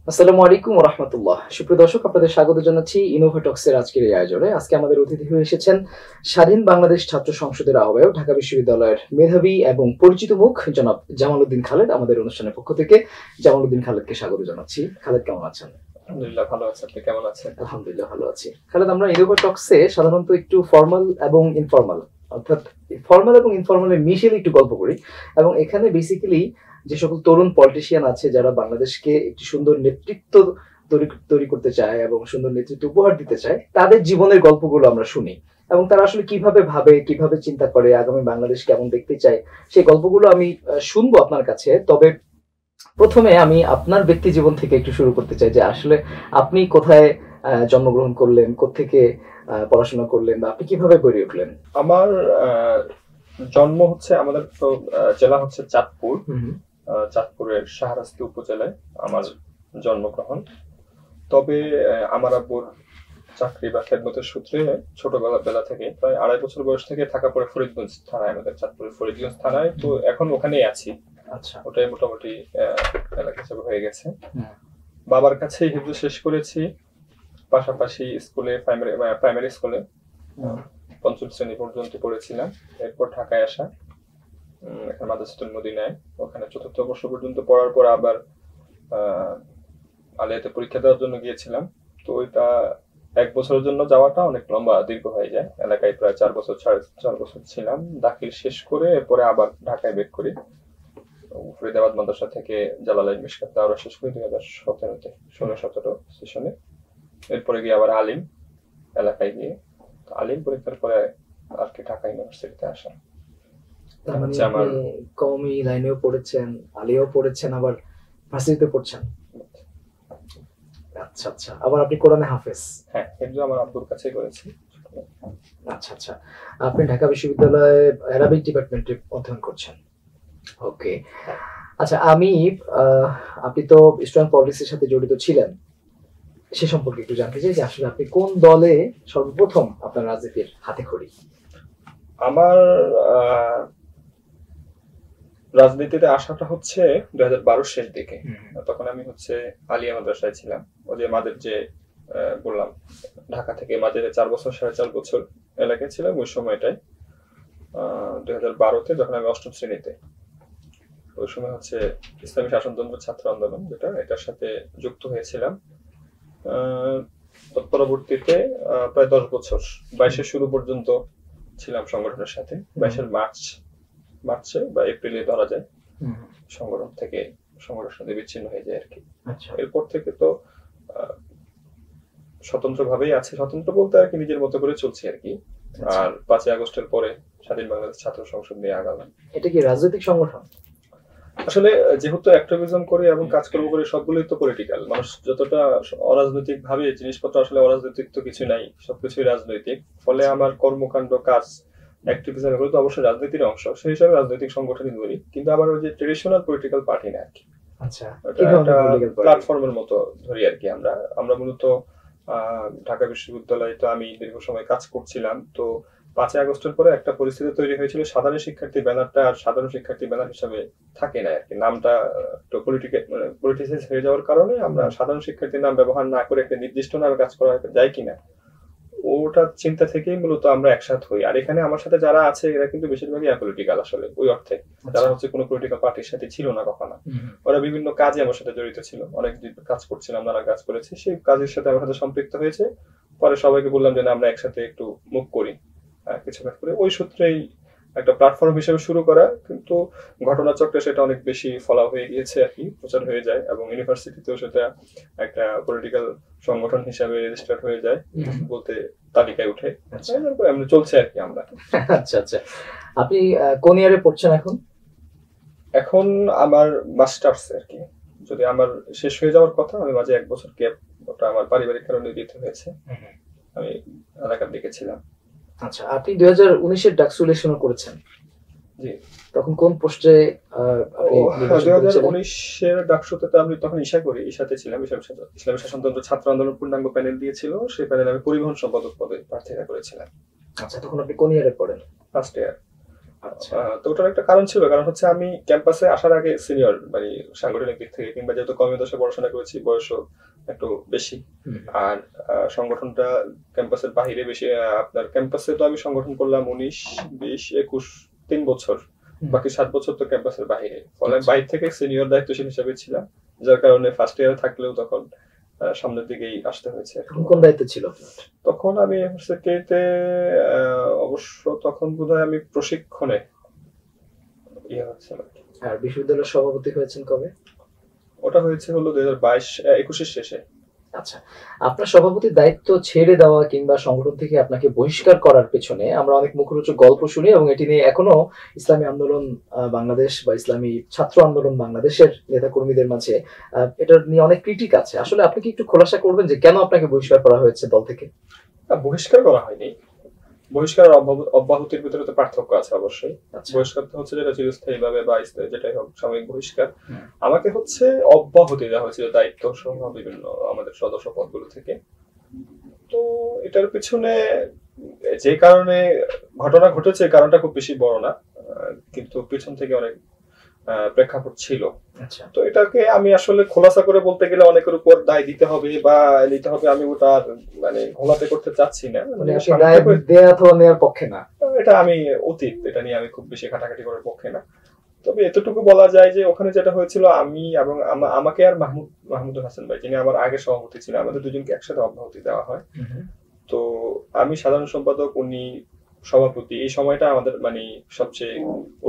আসসালামু আলাইকুম ওয়া রাহমাতুল্লাহ। সুপ্রিয় দর্শক, আপনাদের স্বাগত জানাচ্ছি ইনোভেটক্সের আজকের এই আয়োজনে। আজকে আমাদের অতিথি হয়ে এসেছেন স্বাধীন বাংলাদেশ ছাত্র সংসদের আহ্বায়ক, ঢাকা বিশ্ববিদ্যালয়ের মেধাবী এবং পরিচিত মুখ জনাব জামালউদ্দিন খালেদ। আমাদের অনুষ্ঠানের পক্ষ থেকে জামালউদ্দিন খালেদকে স্বাগত জানাচ্ছি। খালেদ, কেমন আছেন? আলহামদুলিল্লাহ ভালো আছি, আপনি কেমন আছেন? আলহামদুলিল্লাহ ভালো আছি। খালেদ, আমরা ইনোভেটক্সে সাধারণত একটু ফর্মাল এবং ইনফর্মাল, অর্থাৎ ফর্মাল এবং ইনফর্মালের মিশেলে একটু গল্প করি, এবং এখানে বেসিক্যালি যে সকল তরুণ পলিটিশিয়ান আছে যারা বাংলাদেশকে একটি সুন্দর নেতৃত্ব তৈরি করতে চায় এবং সুন্দর নেতৃত্ব উপহার দিতে চায়, তাদের জীবনের গল্পগুলো আমরা শুনি এবং তারা আসলে কিভাবে ভাবে, কিভাবে চিন্তা করে, আগামী বাংলাদেশ কেমন দেখতে চায়, সেই গল্পগুলো আমি শুনবো আপনার কাছে। তবে প্রথমে আমি আপনার ব্যক্তি জীবন থেকে একটু শুরু করতে চাই যে আসলে আপনি কোথায় জন্মগ্রহণ করলেন, কোত্থেকে পড়াশোনা করলেন, বা আপনি কিভাবে গড়ে উঠলেন? আমার জন্ম হচ্ছে, আমাদের তো জেলা হচ্ছে চাঁদপুর। চাঁদপুরের শাহরাস্তি উপজেলায় আমার জন্মগ্রহণ। তবে আমার আব্বুর চাকরি বা খেদমতের সূত্রে ছোটবেলা থেকে প্রায় 2.5 বছর বয়স থেকে থাকা পড়ে ফরিদগঞ্জ থানায়, আমাদের চাঁদপুরের ফরিদগঞ্জ থানায়। তো এখন ওখানেই আছি। আচ্ছা, ওটাই মোটামুটি এলাকা হিসেবে হয়ে গেছে। বাবার কাছেই হিফজ শেষ করেছি, পাশাপাশি স্কুলে প্রাইমারি স্কুলে 5ম শ্রেণী পর্যন্ত পড়েছিলাম। এরপর ঢাকায় আসা, এখানে মাদ্রাসাতুল মদিনায়, ওখানে 4র্থ বর্ষ পর্যন্ত পড়ার পর আবার আলিয়াতে পরীক্ষা দেওয়ার জন্য গিয়েছিলাম। তো ওইটা 1 বছরের জন্য যাওয়াটা অনেক লম্বা দীর্ঘ হয়ে যায়। এলাকায় প্রায় 4 বছর 4.5 বছর ছিলাম। দাখিল শেষ করে এরপরে আবার ঢাকায় বেক করি। ফরিদাবাদ মাদ্রাসা থেকে জালালাইন মিশকাত দাওরা শেষ করি 2017-তে, 16-17 সেশনে। এরপরে গিয়ে আবার আলিম এলাকায় গিয়ে আলিম পরীক্ষার পরে আর কি ঢাকা ইউনিভার্সিটিতে আসা। আমার কওমি লাইনেও পড়েছেন, আলিয়াও পড়েছেন, আবার ভার্সিটিতে পড়ছেন। আচ্ছা আচ্ছা, আবার আপনি কোরআনে হাফেজ? হ্যাঁ, কিন্তু আমার আব্বুর কাছেই করেছি। আচ্ছা আচ্ছা, আপনি ঢাকা বিশ্ববিদ্যালয়ে অ্যারাবিক ডিপার্টমেন্টে অধ্যয়ন করছেন। ওকে, আচ্ছা, আপনি তো স্টুডেন্ট পলিটিক্সের সাথে জড়িত ছিলেন, সে সম্পর্কে একটু জানতে চাই যে আসলে আপনি কোন দলে সর্বপ্রথম আপনার রাজনীতির হাতে খড়ি? আমার রাজনীতিতে আসাটা হচ্ছে 2012 শেষ দিকে। তখন আমি হচ্ছে আলিয়া মাদ্রাসায় ছিলাম। ওই যে মাদের যে বললাম, ঢাকা থেকে মাদের 4 বছর 4.5 বছর এলাকায় ছিলাম ওই সময়টায়। 2012-তে যখন আমি 8ম শ্রেণীতে, ওই সময় হচ্ছে ইসলামী শাসনতন্ত্র ছাত্র আন্দোলন, যেটা এটার সাথে যুক্ত হয়েছিলাম। পরবর্তীতে প্রায় 10 বছর, 22-এর শুরু পর্যন্ত ছিলাম সংগঠনের সাথে। 22-এর মার্চে বা এপ্রিলে ধরা যায় সংগঠনের সাথে বিচ্ছিন্ন হয়ে যায় আর কি। এরপর থেকে তো স্বতন্ত্রভাবেই আছে, স্বতন্ত্র বলতে আর কি নিজের মতো করে চলছে আর কি। আর 5ই আগস্টের পরে স্বাধীন বাংলাদেশ ছাত্র সংসদ নিয়ে আগালাম। এটা কি রাজনৈতিক সংগঠন? আসলে যেহেতু অ্যাক্টিভিজম করে এবং কাজকর্ম করে সবগুলোই তো পলিটিক্যাল। মানুষ যতটা অরাজনৈতিক ভাবে জিনিসপত্র, আসলে অরাজনৈতিক তো কিছু নাই, সবকিছুই রাজনৈতিক। ফলে আমার কর্মকাণ্ড, কাজ, অ্যাক্টিভিজম এগুলো তো অবশ্যই রাজনীতির অংশ, সেই হিসাবে রাজনৈতিক সংগঠনই ধরি। কিন্তু আবার ওই যে ট্রেডিশনাল পলিটিক্যাল পার্টি না আর কি। আচ্ছা, একটা প্ল্যাটফর্মের মতো ধরি আর কি। আমরা মূলত ঢাকা বিশ্ববিদ্যালয়ে তো আমি দীর্ঘ সময় কাজ করছিলাম। তো 5ই আগস্টের পরে একটা পরিস্থিতি তৈরি হয়েছিল, সাধারণ শিক্ষার্থী ব্যানারটা আর সাধারণ শিক্ষার্থী ব্যানার হিসাবে থাকে না আর কি। নামটা একটু পলিটিসাইজ হয়ে যাওয়ার কারণে আমরা সাধারণ শিক্ষার্থীর নাম ব্যবহার না করে একটা নির্দিষ্ট নামে কাজ করা যায় কিনা, ওটা চিন্তা থেকেই মূলত আমরা একসাথে হই। আর এখানে আমার সাথে যারা আছে এরা কিন্তু বেশিরভাগই অ্যাপলিটিক্যাল আসলে, ওই অর্থে যারা হচ্ছে কোনো পলিটিক্যাল পার্টির সাথে ছিল না কখনো। ওরা বিভিন্ন কাজে আমার সাথে জড়িত ছিল, অনেক কাজ করছিলাম, নানা কাজ করেছি, সেই কাজের সাথে আমার সাথে সম্পৃক্ত হয়েছে। পরে সবাইকে বললাম যে না, আমরা একসাথে একটু মুভ করি, কিছু কাজ করে। ওই সূত্রেই একটা প্ল্যাটফর্ম হিসেবে শুরু করা, কিন্তু ঘটনাচক্রে সেটা অনেক বেশি ফলা হয়ে গিয়েছে আর কি, প্রচার হয়ে যায়, এবং ইউনিভার্সিটিতেও সেটা একটা পলিটিক্যাল সংগঠন হিসাবে রেজিস্টার্ড হয়ে যায়, বলতে তালিকায় উঠে। এমনি চলছে আর কি আমরা। আচ্ছা আচ্ছা, আপনি কোন ইয়ারে পড়ছেন এখন? এখন আমার মাস্টার্স আর কি। যদি আমার শেষ হয়ে যাওয়ার কথা, আমি মাঝে 1 বছর গ্যাপ, ওটা আমার পারিবারিক কারণে দিতে হয়েছে। আমি এলাকার দিকে ছিলাম। আচ্ছা, আপনি 2019-এর ডাকসু ইলেকশনও করেছেন? জি। তখন কোন পোস্টে আপনি? 2019-এর ডাকসুতে তো আমি তখন ইশাতে ছিলাম, ইসলামী শাসনতন্ত্র ছাত্র আন্দোলন পূর্ণাঙ্গ প্যানেল দিয়েছিল, সেই প্যানেলে আমি পরিবহন সম্পাদক পদে প্রার্থিতা করেছিলাম। আচ্ছা, তখন আপনি কোন ইয়ারে পড়েন? First year. আচ্ছা। তো ওটার একটা কারণ ছিল, কারণ হচ্ছে আমি ক্যাম্পাসে আসার আগে সিনিয়র, মানে সাংগঠনিক দিক থেকে কিংবা যেহেতু কমি দশে পড়াশোনা করেছি, বয়সও একটু বেশি। আর সংগঠনটা ক্যাম্পাসের বাহিরে বেশি। আপনার ক্যাম্পাসে তো আমি সংগঠন করলাম 19, 20, 21, 3 বছর, বাকি 7 বছর তো ক্যাম্পাসের বাহিরে। ফলে বাইরে থেকে সিনিয়র দায়িত্বশীল হিসেবে ছিলাম, যার কারণে ফার্স্ট ইয়ারে থাকলেও তখন সামনের দিকেই আসতে হয়েছে। কোন দায়িত্ব ছিল? তখন আমি ইউনিভার্সিটিতে অবশ্য তখন বোধহয় আমি প্রশিক্ষণে ইয়ে হচ্ছিল। আর বিশ্ববিদ্যালয়ের সভাপতি হয়েছেন কবে? ওটা হয়েছে হলো 2022-21 শেষে। আচ্ছা, আপনার সভাপতির দায়িত্ব ছেড়ে দেওয়া কিংবা সংগঠন থেকে আপনাকে বহিষ্কার করার পেছনে আমরা অনেক মুখরোচক গল্প শুনি, এবং এটি নিয়ে এখনো ইসলামী আন্দোলন বাংলাদেশ বা ইসলামী ছাত্র আন্দোলন বাংলাদেশের নেতাকর্মীদের মাঝে এটা নিয়ে অনেক ক্রিটিক আছে। আসলে আপনি কি একটু খোলাসা করবেন যে কেন আপনাকে বহিষ্কার করা হয়েছে দল থেকে? বহিষ্কার করা হয়নি, বহিষ্কার আর অব্যাহতির ভিতরে তো পার্থক্য আছে অবশ্যই। বহিষ্কার তো হচ্ছে যেটা চিরস্থায়ী ভাবে বা যেটাই হোক সাময়িক বহিষ্কার। আমাকে হচ্ছে অব্যাহতি দেওয়া হয়েছিল দায়িত্ব সহ বিভিন্ন আমাদের সদস্য পদগুলো থেকে। তো এটার পিছনে যে কারণে ঘটনা ঘটেছে, কারণটা খুব বেশি বড় না, কিন্তু পিছন থেকে অনেক প্রেক্ষাপট ছিল। তো এটাকে আমি আসলে খোলাসা করে বলতে গেলে অনেকের উপর দায় দিতে হবে বা নিতে হবে, আমি ওটা মানে ঘোলাতে করতে চাচ্ছি না, নেওয়ার পক্ষে না। এটা আমি অতীত, এটা নিয়ে আমি খুব বেশি ঘাটাঘাটি করার পক্ষে না। তবে এতটুকু বলা যায় যে ওখানে যেটা হয়েছিল, আমি এবং আমাকে আর মাহমুদুল হাসান ভাই, যিনি আমার আগে সভাপতি ছিলেন, আমাদের দুজনকে একসাথে অব্যাহতি দেওয়া হয়। তো আমি সাধারণ সম্পাদক, উনি সভাপতি। এই সময়টা আমাদের মানে সবচেয়ে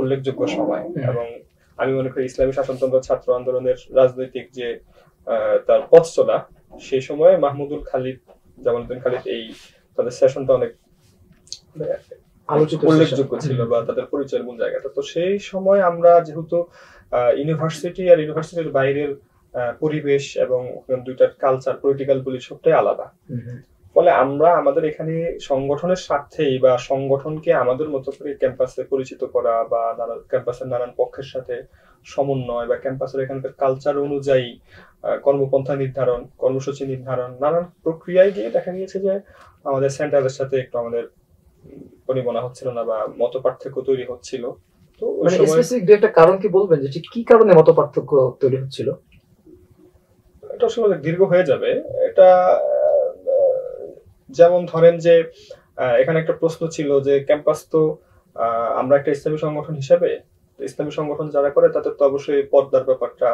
উল্লেখযোগ্য সময়, এবং আমি মনে করি ইসলামী শাসনতন্ত্র ছাত্র আন্দোলনের রাজনৈতিক যে তার পথ চলা, সেই সময়ে মাহমুদুল খালিদ, জামালউদ্দিন খালিদ, এই তাদের সেশনটা অনেক উল্লেখযোগ্য ছিল বা তাদের পরিচয়ের মূল জায়গাটা। তো সেই সময় আমরা যেহেতু ইউনিভার্সিটি আর ইউনিভার্সিটির বাইরের পরিবেশ এবং দুইটার কালচার, পলিটিক্যাল বলি সবটাই আলাদা। ফলে আমরা আমাদের এখানে সংগঠনের স্বার্থেই বা সংগঠনকে আমাদের মতো করে ক্যাম্পাসে পরিচিত করা বা ক্যাম্পাসের নানান পক্ষের সাথে সমন্বয় বা ক্যাম্পাসের এখানকার কালচার অনুযায়ী কর্মপন্থা নির্ধারণ, কর্মসূচি নির্ধারণ, নানান প্রক্রিয়ায় গিয়ে দেখা গিয়েছে যে আমাদের সেন্টারের সাথে একটু আমাদের পরিমনা হচ্ছিল না বা মত পার্থক্য তৈরি হচ্ছিল। তো ওই সময় স্পেসিফিক একটা কারণ কি বলবেন যে কি কারণে মত পার্থক্য তৈরি হচ্ছিল? এটা আসলে অনেক দীর্ঘ হয়ে যাবে। এটা যেমন ধরেন যে এখানে একটা প্রশ্ন ছিল যে ক্যাম্পাস তো আমরা একটা ইসলামী সংগঠন হিসেবে, ইসলামী সংগঠন যারা করে তাদের তো অবশ্যই পর্দার ব্যাপারটা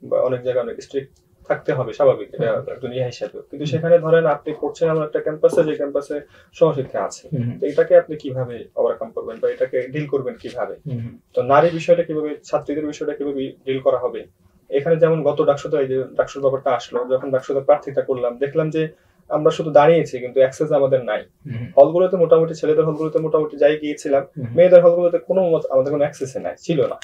বা অনেক জায়গায় অনেক স্ট্রিক্ট থাকতে হবে, স্বাভাবিক, এটা দুনিয়া হিসাবে। কিন্তু সেখানে ধরেন আপনি পড়ছেন এমন একটা ক্যাম্পাসে, যে ক্যাম্পাসে সহশিক্ষা আছে, তো এটাকে আপনি কিভাবে ওভারকাম করবেন বা এটাকে ডিল করবেন কিভাবে? তো নারী বিষয়টা কিভাবে, ছাত্রীদের বিষয়টা কিভাবে ডিল করা হবে? এখানে যেমন গত ডাকসুতে এই যে ডাকসুর ব্যাপারটা আসলো, যখন ডাকসুতে প্রার্থিতা করলাম, দেখলাম যে আমরা শুধু দাঁড়িয়েছি কিন্তু অ্যাক্সেস আমাদের নাই। হলগুলোতে মোটামুটি, ছেলেদের হলগুলোতে মোটামুটি যাই গিয়েছিলাম, মেয়েদের হলগুলোতে কোনো আমাদের কোনো অ্যাক্সেসে নাই, ছিল না,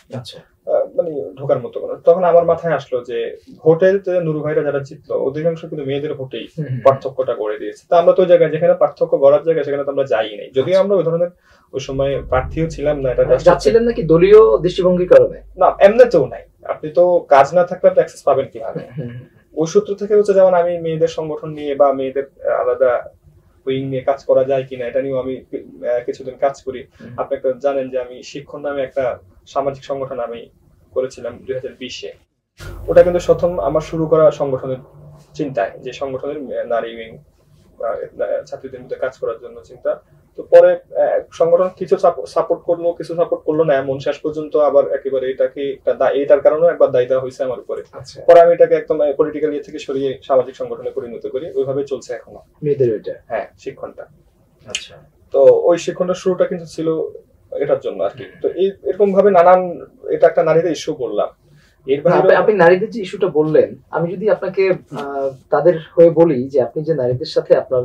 মানে ঢোকার মতো কোনো। তখন আমার মাথায় আসলো যে হোটেলতে নুরু ভাইরা যারা জিতলো, অধিকাংশ কিন্তু মেয়েদের ভোটেই পার্থক্যটা করে দিয়েছে। তো আমরা তো ওই জায়গায় যেখানে পার্থক্য গড়ার জায়গা, সেখানে তো আমরা যাই নাই, যদিও আমরা ওই ধরনের ওই সময় প্রার্থীও ছিলাম না। এটা যাচ্ছিলেন নাকি দলীয় দৃষ্টিভঙ্গির কারণে? না, এমনিতেও নাই। আপনি তো কাজ না থাকলে আপনি অ্যাক্সেস পাবেন কিভাবে? ওই সূত্র থেকে হচ্ছে, যেমন আমি মেয়েদের সংগঠন নিয়ে বা মেয়েদের আলাদা উইং নিয়ে কাজ করা যায় কিনা, এটা নিয়েও আমি কিছুদিন কাজ করি। আপনি একটা জানেন যে আমি শিক্ষণ নামে একটা সামাজিক সংগঠন আমি করেছিলাম 2020-এ। ওটা কিন্তু প্রথম আমার শুরু করা সংগঠনের চিন্তায়, যে সংগঠনের নারী উইং ছাত্রীদের মধ্যে কাজ করার জন্য চিন্তা। তো পরে সংগঠন কিছু সাপোর্ট করলো, কিছু সাপোর্ট করলো না, এমন শেষ পর্যন্ত আবার একেবারে এটাকে এটার কারণেও একবার দায় দেওয়া হয়েছে আমার উপরে। পরে আমি এটাকে একদম পলিটিক্যাল ইয়ে থেকে সরিয়ে সামাজিক সংগঠনে পরিণত করি। ওইভাবে চলছে এখনো মেয়েদের ওইটা, হ্যাঁ, শিক্ষণটা। আচ্ছা, তো ওই শিক্ষণটার শুরুটা কিন্তু ছিল এটার জন্য আর কি। তো এরকম ভাবে নানান, এটা একটা নারীদের ইস্যু বললাম। আপনি নারীদের যে ইস্যুটা বললেন, আমি যদি আপনাকে তাদের হয়ে বলি যে আপনি যে নারীদের সাথে আপনার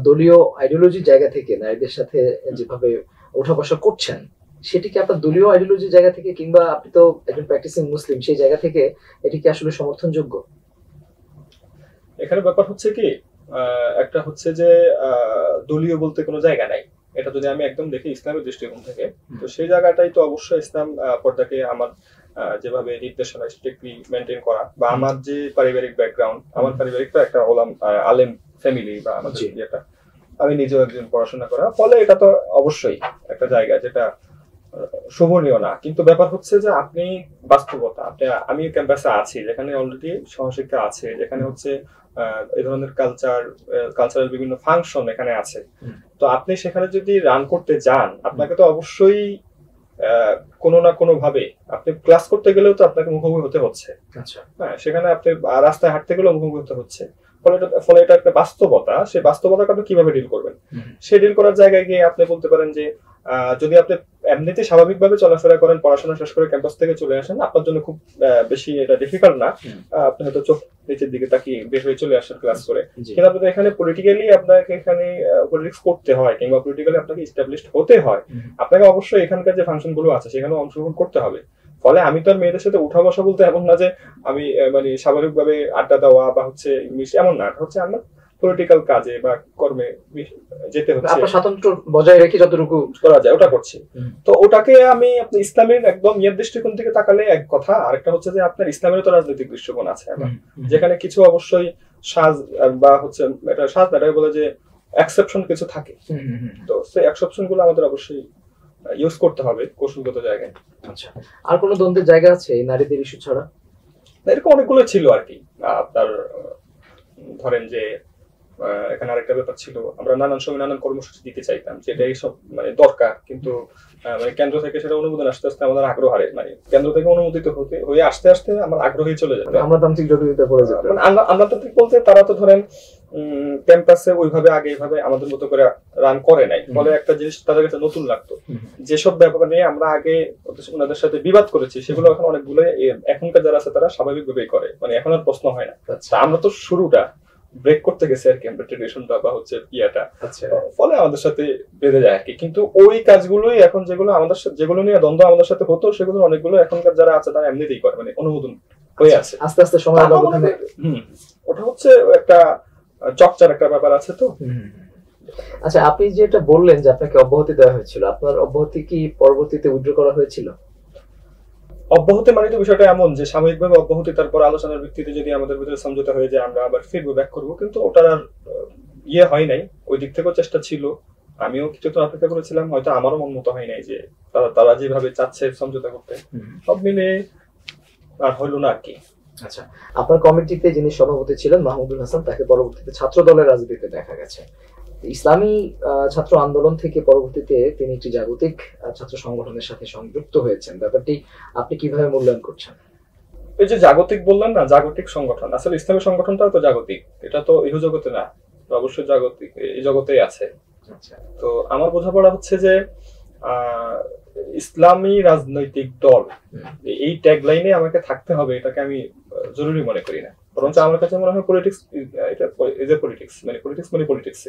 দলীয় আইডিওলজির জায়গা থেকে নারীদের সাথে যেভাবে ওঠা বসা করছেন, সেটি কি আপনার দলীয় আইডিওলজির জায়গা থেকে, কিংবা আপনি তো একজন প্র্যাকটিসিং মুসলিম, সেই জায়গা থেকে এটি কি আসলে সমর্থনযোগ্য? এখানে ব্যাপার হচ্ছে কি, একটা হচ্ছে যে দলীয় বলতে কোনো জায়গা নাই। এটা যদি আমি একদম দেখি ইসলামের দৃষ্টিকোণ থেকে, তো সেই জায়গাটাই তো অবশ্যই ইসলাম পর্দাকে আমার যেভাবে নির্দেশনা স্ট্রিক্টলি মেনটেন করা, বা আমার যে পারিবারিক ব্যাকগ্রাউন্ড, আমার পারিবারিক তো একটা আলেম ফ্যামিলি, বা আমাদের যেটা, আমি নিজেও একজন পড়াশোনা করা, ফলে এটা তো অবশ্যই একটা জায়গা যেটা শোভনীয় না, কিন্তু ব্যাপার হচ্ছে যে আপনি বাস্তবতা, আমি ক্যাম্পাসে আছি যেখানে অলরেডি সহশিক্ষা আছে, যেখানে হচ্ছে এই ধরনের কালচারাল বিভিন্ন ফাংশন এখানে আছে। তো আপনি সেখানে যদি রান করতে যান, আপনাকে তো অবশ্যই কোনো না কোনো ভাবে আপনি ক্লাস করতে গেলেও তো আপনাকে মুখোমুখি হতে হচ্ছে। হ্যাঁ, সেখানে আপনি রাস্তায় হাঁটতে গেলেও মুখোমুখি হতে হচ্ছে। ফলে এটা একটা বাস্তবতা। সেই বাস্তবতাকে আপনি কিভাবে ডিল করবেন? সেই ডিল করার জায়গায় গিয়ে আপনি বলতে পারেন যে যদি আপনি এমনিতে স্বাভাবিকভাবে চলাফেরা করেন, পড়াশোনা শেষ করে ক্যাম্পাস থেকে চলে আসেন, আপনার জন্য খুব বেশি এটা ডিফিকাল্ট না। আপনি হয়তো চোখ নিচের দিকে তাকিয়ে বের হয়ে চলে আসেন ক্লাস করে। কিন্তু আপনাদের এখানে পলিটিক্যালি আপনাকে এখানে পলিটিক্স করতে হয়, কিংবা পলিটিক্যালি আপনাকে এস্টাবলিশড হতে হয়, আপনাকে অবশ্যই এখানকার যে ফাংশন গুলো আছে সেখানে অংশগ্রহণ করতে হবে। ফলে আমি তো আর মেয়েদের সাথে উঠা বসা বলতে এমন না যে আমি মানে স্বাভাবিকভাবে আড্ডা দেওয়া বা হচ্ছে এমন না, হচ্ছে আমরা পলিটিক্যাল কাজে বা কর্মে যেতে হচ্ছে, আপনার স্বাতন্ত্র্য বজায় রেখে যতটুকু করা যায় ওটা করছি। তো ওটাকে আমি আপনি ইসলামের একদম ইয়ের দৃষ্টিকোণ থেকে তাকালে এক কথা, আরেকটা হচ্ছে যে আপনার ইসলামের তো রাজনৈতিক দৃষ্টিকোণ আছে, যেখানে কিছু অবশ্যই সাজ বা হচ্ছে এটা সাজ না, এটা বলে যে এক্সেপশন কিছু থাকে। তো সেই এক্সেপশন গুলো আমাদের অবশ্যই ইউজ করতে হবে কৌশলগত জায়গায়। আচ্ছা, আর কোনো দ্বন্দ্বের জায়গা আছে এই নারীদের ইস্যু ছাড়া? এরকম অনেকগুলো ছিল আর কি। আপনার ধরেন যে এখানে আরেকটা ব্যাপার ছিল, আমরা নানান সময় নানান কর্মসূচি দিতে চাইতাম, যেটা এইসব মানে দরকার, কিন্তু মানে কেন্দ্র থেকে সেটা অনুমোদন আসতে আসতে আমাদের আগ্রহ হারে, মানে কেন্দ্র থেকে অনুমোদিত হয়ে আসতে আসতে আমার আগ্রহী চলে যাবে, আমলাতান্ত্রিক জটিলতা পড়ে যাবে। মানে আমলাতান্ত্রিক বলতে তারা তো ধরেন ক্যাম্পাসে ওইভাবে আগে এইভাবে আমাদের মতো করে রান করে নাই, ফলে একটা জিনিস তাদের কাছে নতুন লাগতো। যেসব ব্যাপার নিয়ে আমরা আগে ওনাদের সাথে বিবাদ করেছি, সেগুলো এখন অনেকগুলো এখনকার যারা আছে তারা স্বাভাবিকভাবেই করে, মানে এখন আর প্রশ্ন হয় না। আমরা তো শুরুটা ব্রেক করতে গেছে আর কি, আমরা ট্রেডিশনটা বা হচ্ছে ইয়াটা, ফলে আমাদের সাথে বেঁধে যায় আর কি। কিন্তু ওই কাজগুলোই এখন যেগুলো নিয়ে দ্বন্দ্ব আমাদের সাথে হতো, সেগুলো অনেকগুলো এখনকার যারা আছে তারা এমনিতেই করে, মানে অনুমোদন হয়ে আছে আস্তে আস্তে সময় ব্যবধানে। ওটা হচ্ছে একটা চর্চার একটা ব্যাপার আছে তো। আচ্ছা, আপনি যেটা বললেন যে আপনাকে অব্যাহতি দেওয়া হয়েছিল, আপনার অব্যাহতি কি পরবর্তীতে উইথড্র করা হয়েছিল? অব্যাহতি মানে তো বিষয়টা এমন যে সাময়িকভাবে অব্যাহতি, তারপর আলোচনার ভিত্তিতে যদি আমাদের ভিতরে সমঝোতা হয়ে যায় আমরা আবার ফিরবো, ব্যাক করবো, কিন্তু ওটার আর ইয়ে হয় নাই। ওই দিক থেকেও চেষ্টা ছিল, আমিও কিছুটা অপেক্ষা করেছিলাম, হয়তো আমারও মন মতো হয় নাই যে তারা যেভাবে চাচ্ছে সমঝোতা করতে, সব মিলে আর হইলো না আর কি। আচ্ছা, আপনার কমিটিতে যিনি সভাপতি ছিলেন মাহমুদুল হাসান, তাকে পরবর্তীতে ছাত্র দলের রাজনীতিতে দেখা গেছে। ইসলামী ছাত্র আন্দোলন থেকে পরবর্তীতে তিনি একটি জাগতিক ছাত্র সংগঠনের সাথে সংযুক্ত হয়েছেন, ব্যাপারটি আপনি কিভাবে মূল্যায়ন করছেন? এই যে জাগতিক বললেন না, জাগতিক সংগঠন, আসলে ইসলামী সংগঠনটাও তো জাগতিক, এটা তো ইহ জগতে না, অবশ্যই জাগতিক এই জগতেই আছে। তো আমার বোঝাপড়া হচ্ছে যে ইসলামী রাজনৈতিক দল, এই ট্যাগ লাইনে আমাকে থাকতে হবে, এটাকে আমি জরুরি মনে করি না, বরঞ্চ আমার কাছে মনে হয় পলিটিক্স, এটা ইজ এ পলিটিক্স, মানে পলিটিক্স।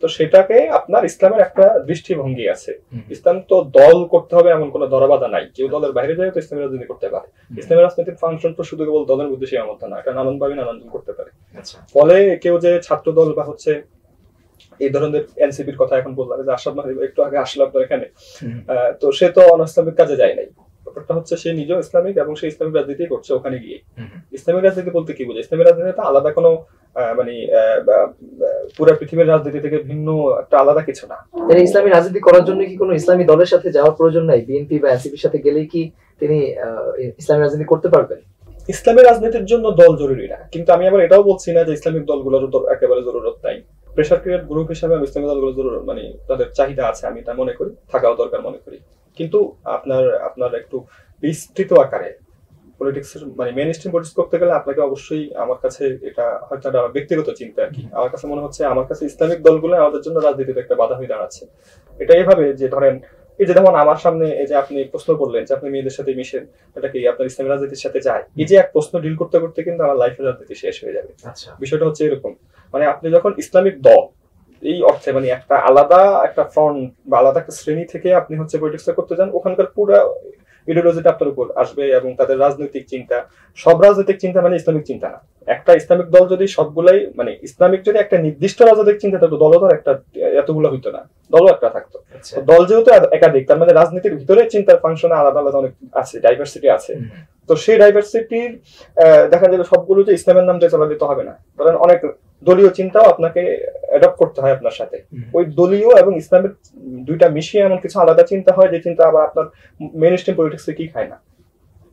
তো সেটাকে আপনার ইসলামের একটা দৃষ্টিভঙ্গি আছে। ইসলাম তো দল করতে হবে এমন কোন ধরাবাধা নাই, কেউ দলের বাইরে যায় তো ইসলামী রাজনীতি করতে পারে। ইসলামী রাজনীতির ফাংশন তো শুধু কেবল দলের মধ্যে সীমাবদ্ধ না, এটা নানান ভাবে নানান করতে পারে। ফলে কেউ যে ছাত্র দল বা হচ্ছে এই ধরনের এনসিপির কথা এখন বললাম, যে আশরাফ মাহমুদ একটু আগে আসলো আপনার এখানে, তো সে তো অনইসলামিক কাজে যায় নাই। ব্যাপারটা হচ্ছে সে নিজেও ইসলামিক এবং সে ইসলামিক রাজনীতি করছে ওখানে গিয়ে। ইসলামিক রাজনীতি বলতে কি বোঝে? ইসলামিক রাজনীতি তো আলাদা কোনো মানে পুরো পৃথিবীর রাজনীতি থেকে ভিন্ন একটা আলাদা কিছু না। ইসলামী রাজনীতি করার জন্য কি কোনো ইসলামী দলের সাথে যাওয়ার প্রয়োজন নাই? বিএনপি বা এনসিপির সাথে গেলেই কি তিনি ইসলামী রাজনীতি করতে পারবেন? ইসলামী রাজনীতির জন্য দল জরুরি না, কিন্তু আমি আবার এটাও বলছি না যে ইসলামিক দলগুলোর একেবারে জরুরত নাই। প্রেসার ক্রিয়েট গ্রুপ হিসাবে আমি ইসলামিক দলগুলো জরুরত, মানে তাদের চাহিদা আছে, আমি তা মনে করি, থাকাও দরকার মনে করি। কিন্তু আপনার একটু বিস্তৃত আকারে পলিটিক্স, মানে মেইন স্ট্রিম পলিটিক্স করতে গেলে আপনাকে অবশ্যই, আমার কাছে এটা হয়তো আমার ব্যক্তিগত চিন্তা আর কি, আমার কাছে মনে হচ্ছে আমার কাছে ইসলামিক দলগুলো আমাদের জন্য রাজনীতিতে একটা বাধা হয়ে দাঁড়াচ্ছে। এটা এইভাবে যে ধরেন এই যে যেমন আমার সামনে এই যে আপনি প্রশ্ন করলেন যে আপনি মেয়েদের সাথে মিশেন, এটা কি আপনার ইসলামী রাজনীতির সাথে যায়, এই যে এক প্রশ্ন ডিল করতে করতে কিন্তু আমার লাইফের রাজনীতি শেষ হয়ে যাবে। বিষয়টা হচ্ছে এরকম, মানে আপনি যখন ইসলামিক দল এই অর্থে মানে একটা আলাদা একটা ফ্রন্ট বা আলাদা একটা শ্রেণী থেকে আপনি হচ্ছে পলিটিক্সটা করতে যান, ওখানকার পুরো ইডিওলজিটা আপনার উপর আসবে এবং তাদের রাজনৈতিক চিন্তা, সব রাজনৈতিক চিন্তা মানে ইসলামিক চিন্তা না। একটা ইসলামিক দল যদি সবগুলাই মানে ইসলামিক যদি একটা নির্দিষ্ট রাজনৈতিক চিন্তা থাকতো, দলও তো একটা এতগুলো হইতো না, দলও একটা থাকতো। দল যেহেতু একাধিক, তার মানে রাজনীতির ভিতরে চিন্তার ফাংশন আলাদা আলাদা অনেক আছে, ডাইভার্সিটি আছে। তো সেই ডাইভার্সিটির দেখা যাবে সবগুলো যে ইসলামের নাম দিয়ে চালা দিতে হবে না। ধরেন অনেক দলীয় চিন্তাও আপনাকে অ্যাডপ্ট করতে হয় আপনার সাথে। ওই দলীয় এবং ইসলামের দুইটা মিশিয়ে এমন কিছু আলাদা চিন্তা হয় যে চিন্তা আবার আপনার মেইন স্ট্রিম পলিটিক্সে কি খায় না,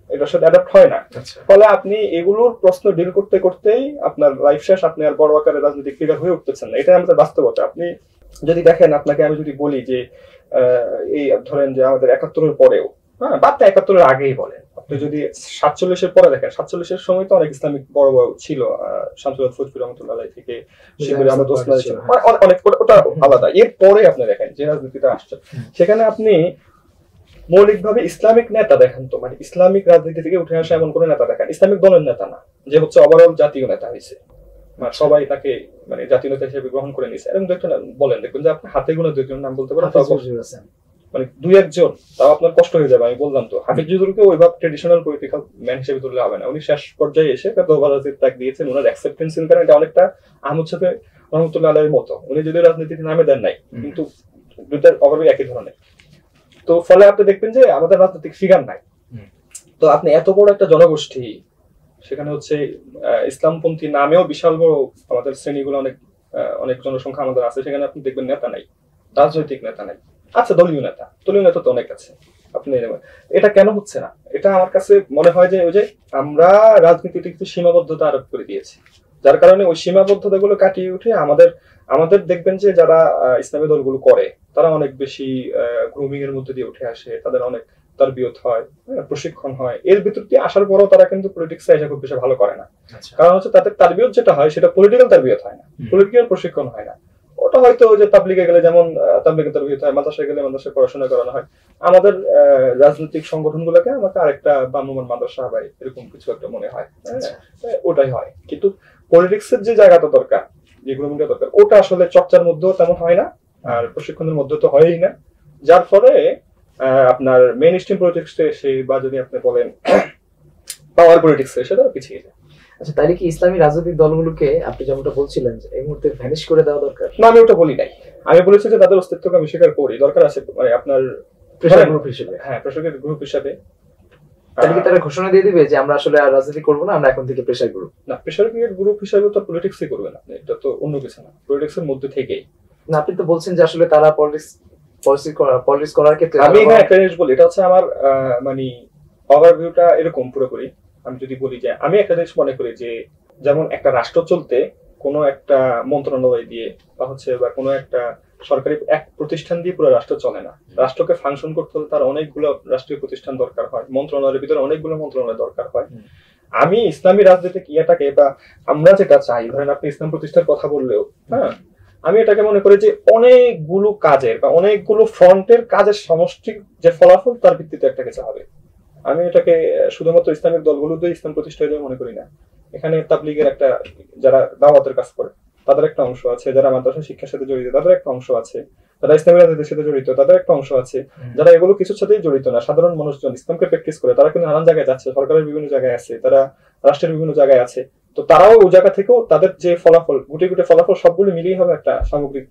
এটার সাথে অ্যাডাপ্ট হয় না। ফলে আপনি এগুলোর প্রশ্ন ডিল করতে করতেই আপনার লাইফ শেষ, আপনি আর বড় আকারে রাজনৈতিক ফিগার হয়ে উঠতেছেন না। এটাই আমাদের বাস্তবতা। আপনি যদি দেখেন, আপনাকে আমি যদি বলি যে এই ধরেন যে আমাদের ৭১-এর পরেও, হ্যাঁ বাদটা ৭১-এর আগেই বলেন, আপনি যদি ৪৭-এর পরে দেখেন, ৪৭-এর সময় তো অনেক ইসলামিক বড় বড় ছিল, শামসুল ফজলুর রহমতুল্লাহ থেকে শিবির আহমদ ওসমানী ছিল, অনেক, ওটা আলাদা। এর পরে আপনি দেখেন যে রাজনীতিটা আসছে, সেখানে আপনি মৌলিকভাবে ইসলামিক নেতা দেখান তো, মানে ইসলামিক রাজনীতি থেকে উঠে আসা এমন কোন নেতা দেখান, ইসলামিক দলের নেতা না, যে হচ্ছে ওভারঅল জাতীয় নেতা হয়েছে, সবাই তাকে মানে জাতীয় নেতা হিসেবে গ্রহণ করে নিয়েছে। এবং একটা বলেন, দেখবেন যে আপনি হাতে গোনা দুইজন নাম বলতে পারেন, মানে দুই একজন, তাও আপনার কষ্ট হয়ে যাবে। আমি বললাম তো, হাফিজ হুজুরকে ওইভাবে ট্রেডিশনাল পলিটিক্যাল ম্যান হিসেবে ধরলে হবে না। উনি শেষ পর্যায়ে এসে দোভারাজির ত্যাগ দিয়েছেন, ওনার অ্যাকসেপ্টেন্স করেন, এটা অনেকটা আহমদ শফি রহমতুল্লাহ আলাইহির মতো। উনি যদি রাজনীতিতে নামে দেন নাই, কিন্তু দুইটার অভাবে একই ধরনের। তো ফলে আপনি দেখবেন যে আমাদের রাজনৈতিক ফিগার নাই। তো আপনি এত বড় একটা জনগোষ্ঠী, সেখানে হচ্ছে ইসলামপন্থী নামেও বিশাল বড় আমাদের শ্রেণীগুলো, অনেক অনেক জনসংখ্যা আমাদের আছে, সেখানে আপনি দেখবেন নেতা নাই, রাজনৈতিক নেতা নাই। আচ্ছা, দলীয় নেতা তো অনেক আছে। আপনি এটা কেন হচ্ছে না? এটা আমার কাছে মনে হয় যে ওই যে আমরা রাজনীতিতে কিছু সীমাবদ্ধতা আরোপ করে দিয়েছি, যার কারণে ওই সীমাবদ্ধতা গুলো কাটিয়ে উঠে আমাদের দেখবেন যে যারা ইসলামী দলগুলো করে, তারা অনেক বেশি গ্রুমিং এর মধ্যে দিয়ে উঠে আসে, তাদের অনেক তারবিয়ত হয়, প্রশিক্ষণ হয়। এর ভিতর দিয়ে আসার পরও তারা কিন্তু পলিটিক্সে এসে খুব বেশি ভালো করে না। কারণ হচ্ছে তাদের তারবিয়ত যেটা হয়, সেটা পলিটিক্যাল তারবিয়ত হয় না, পলিটিক্যাল প্রশিক্ষণ হয় না। ওটা হয়তো যে তাবলিগে গেলে যেমন তাবলিগে তারবিয়ত হয়, মাদ্রাসায় গেলে মাদ্রাসায় পড়াশোনা করানো হয়। আমাদের রাজনৈতিক সংগঠনগুলোকে আমাকে আরেকটা বামমান মাদ্রাসা বা এরকম কিছু একটা মনে হয়, ওটাই হয়। কিন্তু পলিটিক্সের যে জায়গাটা দরকার, যেগুলো দরকার, ওটা আসলে চর্চার মধ্যেও তেমন হয় না, আর প্রশিক্ষণের মধ্যে তো হয়ই না। যার ফলে আপনার মেইন স্ট্রিম পলিটিক্সে এসে, বা যদি আপনি বলেন পাওয়ার পলিটিক্সে এসে, তারা পিছিয়ে যায়। আচ্ছা, তাহলে কি ইসলামী রাজনৈতিক দলগুলোকে আপনি যেমনটা বলছিলেন যে এই মুহূর্তে ভ্যানিশ করে দেওয়া দরকার? না, আমি ওটা বলি নাই। আমি বলেছি যে তাদের অস্তিত্বকে আমি স্বীকার করি, দরকার আছে মানে আপনার প্রেশার গ্রুপ হিসেবে। হ্যাঁ, প্রেশার গ্রুপ হিসেবে। তাহলে কি তারা ঘোষণা দিয়ে দিবে যে আমরা আসলে আর রাজনীতি করবো না, আমরা এখন থেকে প্রেশার গ্রুপ? না, প্রেশার গ্রুপ হিসেবে তো পলিটিক্সই করবেন আপনি, এটা তো অন্য কিছু না, পলিটিক্সের মধ্যে থেকেই। না, আপনি তো বলছেন যে আসলে তারা পলিটিক্স করার ক্ষেত্রে, আমি একটা জিনিস বলি, এটা হচ্ছে আমার মানে ওভারভিউটা এরকম পুরোপুরি। আমি যদি বলি যে আমি একটা জিনিস মনে করি যে, যেমন একটা রাষ্ট্র চলতে কোনো একটা মন্ত্রণালয় দিয়ে বা কোনো একটা সরকারি এক প্রতিষ্ঠান দিয়ে পুরো রাষ্ট্র চলে না। রাষ্ট্রকে ফাংশন করতে হলে তার অনেকগুলো রাষ্ট্রীয় প্রতিষ্ঠান দরকার হয়, মন্ত্রণালয়ের ভিতরে অনেকগুলো মন্ত্রণালয় দরকার হয়। আমি ইসলামী রাজনীতিক ইয়াটাকে, বা আমরা যেটা চাই, ধরেন আপনি ইসলাম প্রতিষ্ঠার কথা বললেও, হ্যাঁ, আমি এটাকে মনে করি যে অনেকগুলো কাজের বা অনেকগুলো ফ্রন্টের কাজের সমষ্টি যে ফলাফল, তার ভিত্তিতে একটা কিছু হবে। আমি এটাকে শুধুমাত্র ইসলামিক দলগুলোতে ইসলাম প্রতিষ্ঠা মনে করি না। এখানে তাবলিগের একটা, যারা দাওয়াতের কাজ করে, তাদের একটা অংশ আছে, যারা মাদ্রাসা শিক্ষার সাথে জড়িত, তাদের একটা অংশ আছে, যারা ইসলামী রাজনীতির সাথে জড়িত, তাদের একটা অংশ আছে, যারা এগুলো কিছুর সাথেই জড়িত না, সাধারণ মানুষজন ইসলামকে প্র্যাকটিস করে, তারা কিন্তু নানান জায়গায় যাচ্ছে, সরকারের বিভিন্ন জায়গায় আছে, তারা রাষ্ট্রের বিভিন্ন জায়গায় আছে। তো তারাও ওই জায়গা থেকেও তাদের যে ফলাফল, গুটে গুটে ফলাফল, সবগুলো মিলিয়ে হবে একটা সামগ্রিক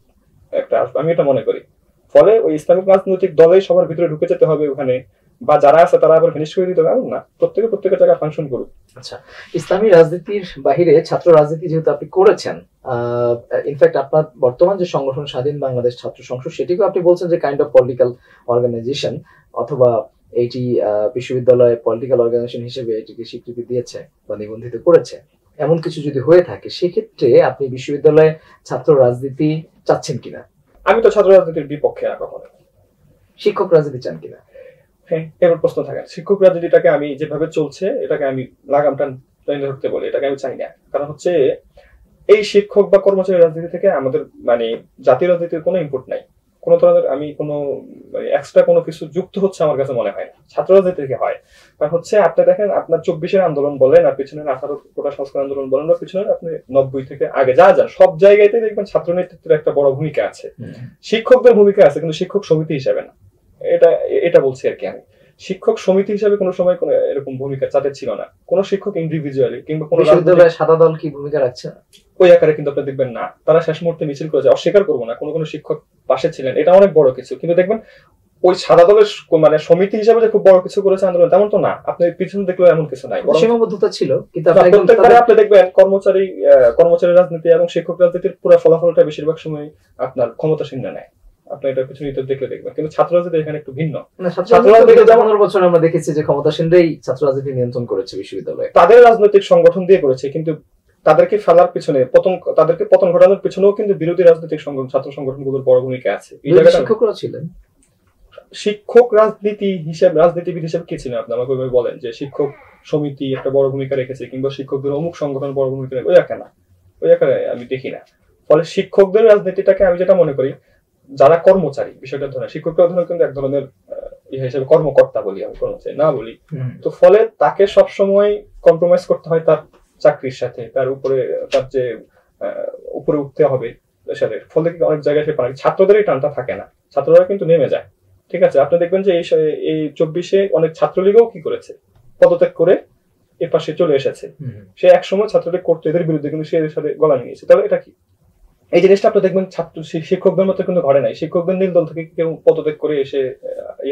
একটা, আমি এটা মনে করি। ফলে ওই ইসলামিক রাজনৈতিক দলেই সবার ভিতরে ঢুকে যেতে হবে ওখানে, বা যারা আছে তারা আবার ফিনিশ করে দিতে হবে এমন না, প্রত্যেকের জায়গায় ফাংশন করুক। আচ্ছা, ইসলামী রাজনীতির বাহিরে ছাত্র রাজনীতি যেহেতু আপনি করেছেন, ইনফ্যাক্ট আপনার বর্তমান যে সংগঠন স্বাধীন বাংলাদেশ ছাত্র সংসদ, সেটিকেও আপনি বলছেন যে কাইন্ড অফ পলিটিক্যাল অর্গানাইজেশন, অথবা এইটি বিশ্ববিদ্যালয় পলিটিক্যাল অর্গানাইজেশন হিসেবে এটিকে স্বীকৃতি দিয়েছে বা নিবন্ধিত করেছে। এমন কিছু যদি হয়ে থাকে, সেক্ষেত্রে আপনি বিশ্ববিদ্যালয়ে ছাত্র রাজনীতি চাচ্ছেন কিনা? আমি তো ছাত্র রাজনীতির বিপক্ষে না কখনো। শিক্ষক রাজনীতি চান কিনা? হ্যাঁ, এবার প্রশ্ন থাকে। শিক্ষক রাজনীতিটাকে আমি যেভাবে চলছে, এটাকে আমি লাগামটা টেনে ধরতে বলি, এটাকে আমি চাই না। কারণ হচ্ছে এই শিক্ষক বা কর্মচারী রাজনীতি থেকে আমাদের মানে জাতীয় রাজনীতির কোনো ইম্পোর্ট নাই, কোনো ধরনের আমি কোনো এক্সট্রা কোনো কিছু যুক্ত হচ্ছে আমার কাছে মনে হয় না। ছাত্র রাজনীতি থেকে হয়। কারণ হচ্ছে আপনি দেখেন, আপনার 24-এর আন্দোলন বলেন, আর পিছনের 18 কোটা সংস্কার আন্দোলন বলেন, বা পিছনের আপনি 90 থেকে আগে যা সব জায়গাতেই দেখবেন ছাত্র নেতৃত্বের একটা বড় ভূমিকা আছে, শিক্ষকদের ভূমিকা আছে, কিন্তু শিক্ষক সমিতি হিসেবে না। এটা বলছি আর কি। আমি শিক্ষক সমিতি হিসেবে কোনো সময় কোনো এরকম ভূমিকা তাদের ছিল না। কোন শিক্ষক ইন্ডিভিজুয়ালি কিংবা কোন বিশ্ববিদ্যালয়ে সাদা দল কি ভূমিকা রাখছে ওই আকারে কিন্তু আপনি দেখবেন না। তারা শেষ মুহূর্তে মিছিল করেছে, অস্বীকার করবো না, কোন শিক্ষক পাশে ছিলেন, এটা অনেক বড় কিছু। কিন্তু দেখবেন ওই সাদা দলের মানে সমিতি হিসেবে যে খুব বড় কিছু করেছে আন্দোলন তেমন তো না, আপনি পিছনে দেখলেও এমন কিছু নাই, সীমাবদ্ধতা ছিল। কিন্তু প্রত্যেকবারে আপনি দেখবেন কর্মচারী রাজনীতি এবং শিক্ষক রাজনীতির পুরো ফলাফলটা বেশিরভাগ সময় আপনার ক্ষমতাসীনরা নেয়, আপনি এটা পিছনে দেখলে দেখবেন। কিন্তু ছাত্র রাজনীতি এখানে একটু ভিন্ন। ছাত্র রাজনীতি 15 বছর আমরা দেখেছি যে ক্ষমতাসীনরাই ছাত্র রাজনীতি নিয়ন্ত্রণ করেছে বিশ্ববিদ্যালয়ে, তাদের রাজনৈতিক সংগঠন দিয়ে করেছে, কিন্তু তাদেরকে ফেলার পিছনে তাদেরকে পতন ঘটানোর পিছনেও কিন্তু বিরোধী রাজনৈতিক সংগঠন, ছাত্র সংগঠনগুলোর বড় ভূমিকা আছে। এই জায়গাটা শিক্ষকরা ছিলেন। শিক্ষক রাজনীতিবিদ হিসেবে কি ছিলেন আপনি আমাকে বলেন যে শিক্ষক সমিতি একটা বড় ভূমিকা রেখেছে, কিংবা শিক্ষকদের অমুক সংগঠন বড় ভূমিকা রেখেছে, ওই আকারে আমি দেখি না। ফলে শিক্ষকদের রাজনীতিটাকে আমি যেটা মনে করি, যারা কর্মচারী বিষয়টা ধরেন, শিক্ষকরা ধরেন কিন্তু এক ধরনের হিসেবে কর্মকর্তা বলি, আমি কর্মচারী না বলি, তো ফলে তাকে সবসময় কম্প্রোমাইজ করতে হয় তার চাকরির সাথে, তার উপরে তার যে উপরে উঠতে হবে সাথে, ফলে অনেক জায়গায় সে পারে। ছাত্রদের এই টানটা থাকে না, ছাত্ররা কিন্তু নেমে যায়। ঠিক আছে, আপনি দেখবেন যে এই 24-এ অনেক ছাত্রলীগও কি করেছে, পদত্যাগ করে এর পাশে চলে এসেছে। সে একসময় ছাত্রলীগ করতো এদের বিরুদ্ধে, কিন্তু সে এদের সাথে গলা নিয়েছে। তাহলে এটা কি, এই জিনিসটা আপনি দেখবেন ছাত্র শিক্ষকদের মতো কিন্তু ঘটে নাই। শিক্ষকদের নীল দল থেকে কেউ পদত্যাগ করে এসে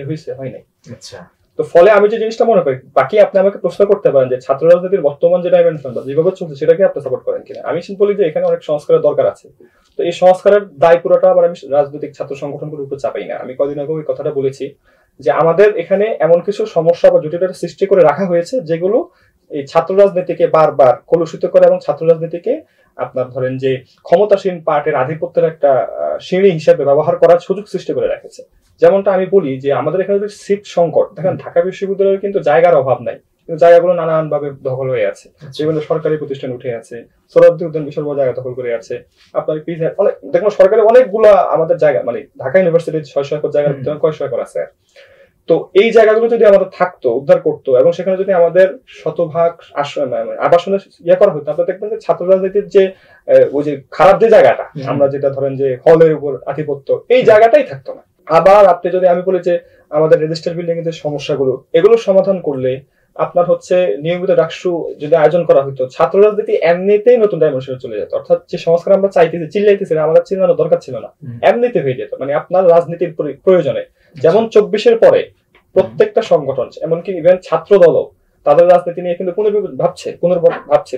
হয়েছে, হয় নাই। আচ্ছা, তো ফলে আমি যে জিনিসটা মনে করি, বাকি আপনি আমাকে প্রশ্ন করতে পারেন যে ছাত্র রাজনীতির বর্তমান যে ডাইমেনশন বা যেভাবে চলছে সেটাকে আপনি সাপোর্ট করেন কিনা। আমি বলি যে এখানে অনেক সংস্কারের দরকার আছে। তো এই সংস্কারের দায় পুরোটা আবার আমি রাজনৈতিক ছাত্র সংগঠনগুলোর উপর চাপাই না। আমি কদিন আগে ওই কথাটা বলেছি যে আমাদের এখানে এমন কিছু সমস্যা বা জটিলতা সৃষ্টি করে রাখা হয়েছে যেগুলো এই ছাত্র রাজনীতিকে বারবার কলুষিত করে, এবং ছাত্র রাজনীতিকে আপনার ধরেন যে ক্ষমতাসীন পার্টির আধিপত্যের একটা সিঁড়ি হিসেবে ব্যবহার করার সুযোগ সৃষ্টি করে রেখেছে। যেমনটা আমি বলি যে আমাদের এখানে যে সিট সংকট, দেখেন ঢাকা বিশ্ববিদ্যালয়ের কিন্তু জায়গার অভাব নাই, কিন্তু জায়গাগুলো নানান ভাবে দখল হয়ে আছে। বিভিন্ন সরকারি প্রতিষ্ঠান উঠে আছে, সোহরাওয়ার্দী উদ্যান বিশাল বড় জায়গা দখল করে আছে। আপনার দেখুন সরকারি অনেকগুলো আমাদের জায়গা, মানে ঢাকা ইউনিভার্সিটির 600 একর জায়গার ভিতরে কয়শো একর আছে। তো এই জায়গাগুলো যদি আমাদের থাকতো, উদ্ধার করতো, এবং সেখানে যদি আমাদের শতভাগ আবাসনের করা হতো, আপনারা দেখবেন যে ছাত্র রাজনীতির যে ওই যে খারাপ যে জায়গাটা, আমরা যেটা ধরেন যে হলের উপর আধিপত্য, এই জায়গাটাই থাকতো না। আবার আপনি যদি আমি বলি যে আমাদের রেজিস্টার বিল্ডিং এর যে সমস্যাগুলো, এগুলো সমাধান করলে আপনার হচ্ছে নিয়মিত ডাকসু যদি আয়োজন করা হতো, ছাত্র রাজনীতি এমনিতেই নতুন ডাইমেনশনে চলে যেত। অর্থাৎ যে সংস্কার আমরা চাইতেছি, চিল্লাইতেছি না, আমাদের চিল্লানোর দরকার ছিল না, এমনিতে হয়ে যেত। মানে আপনার রাজনীতির প্রয়োজনে, যেমন 24-এর পরে প্রত্যেকটা সংগঠন, এমনকি ইভেন ছাত্র দলও তাদের রাজনীতি নিয়ে কিন্তু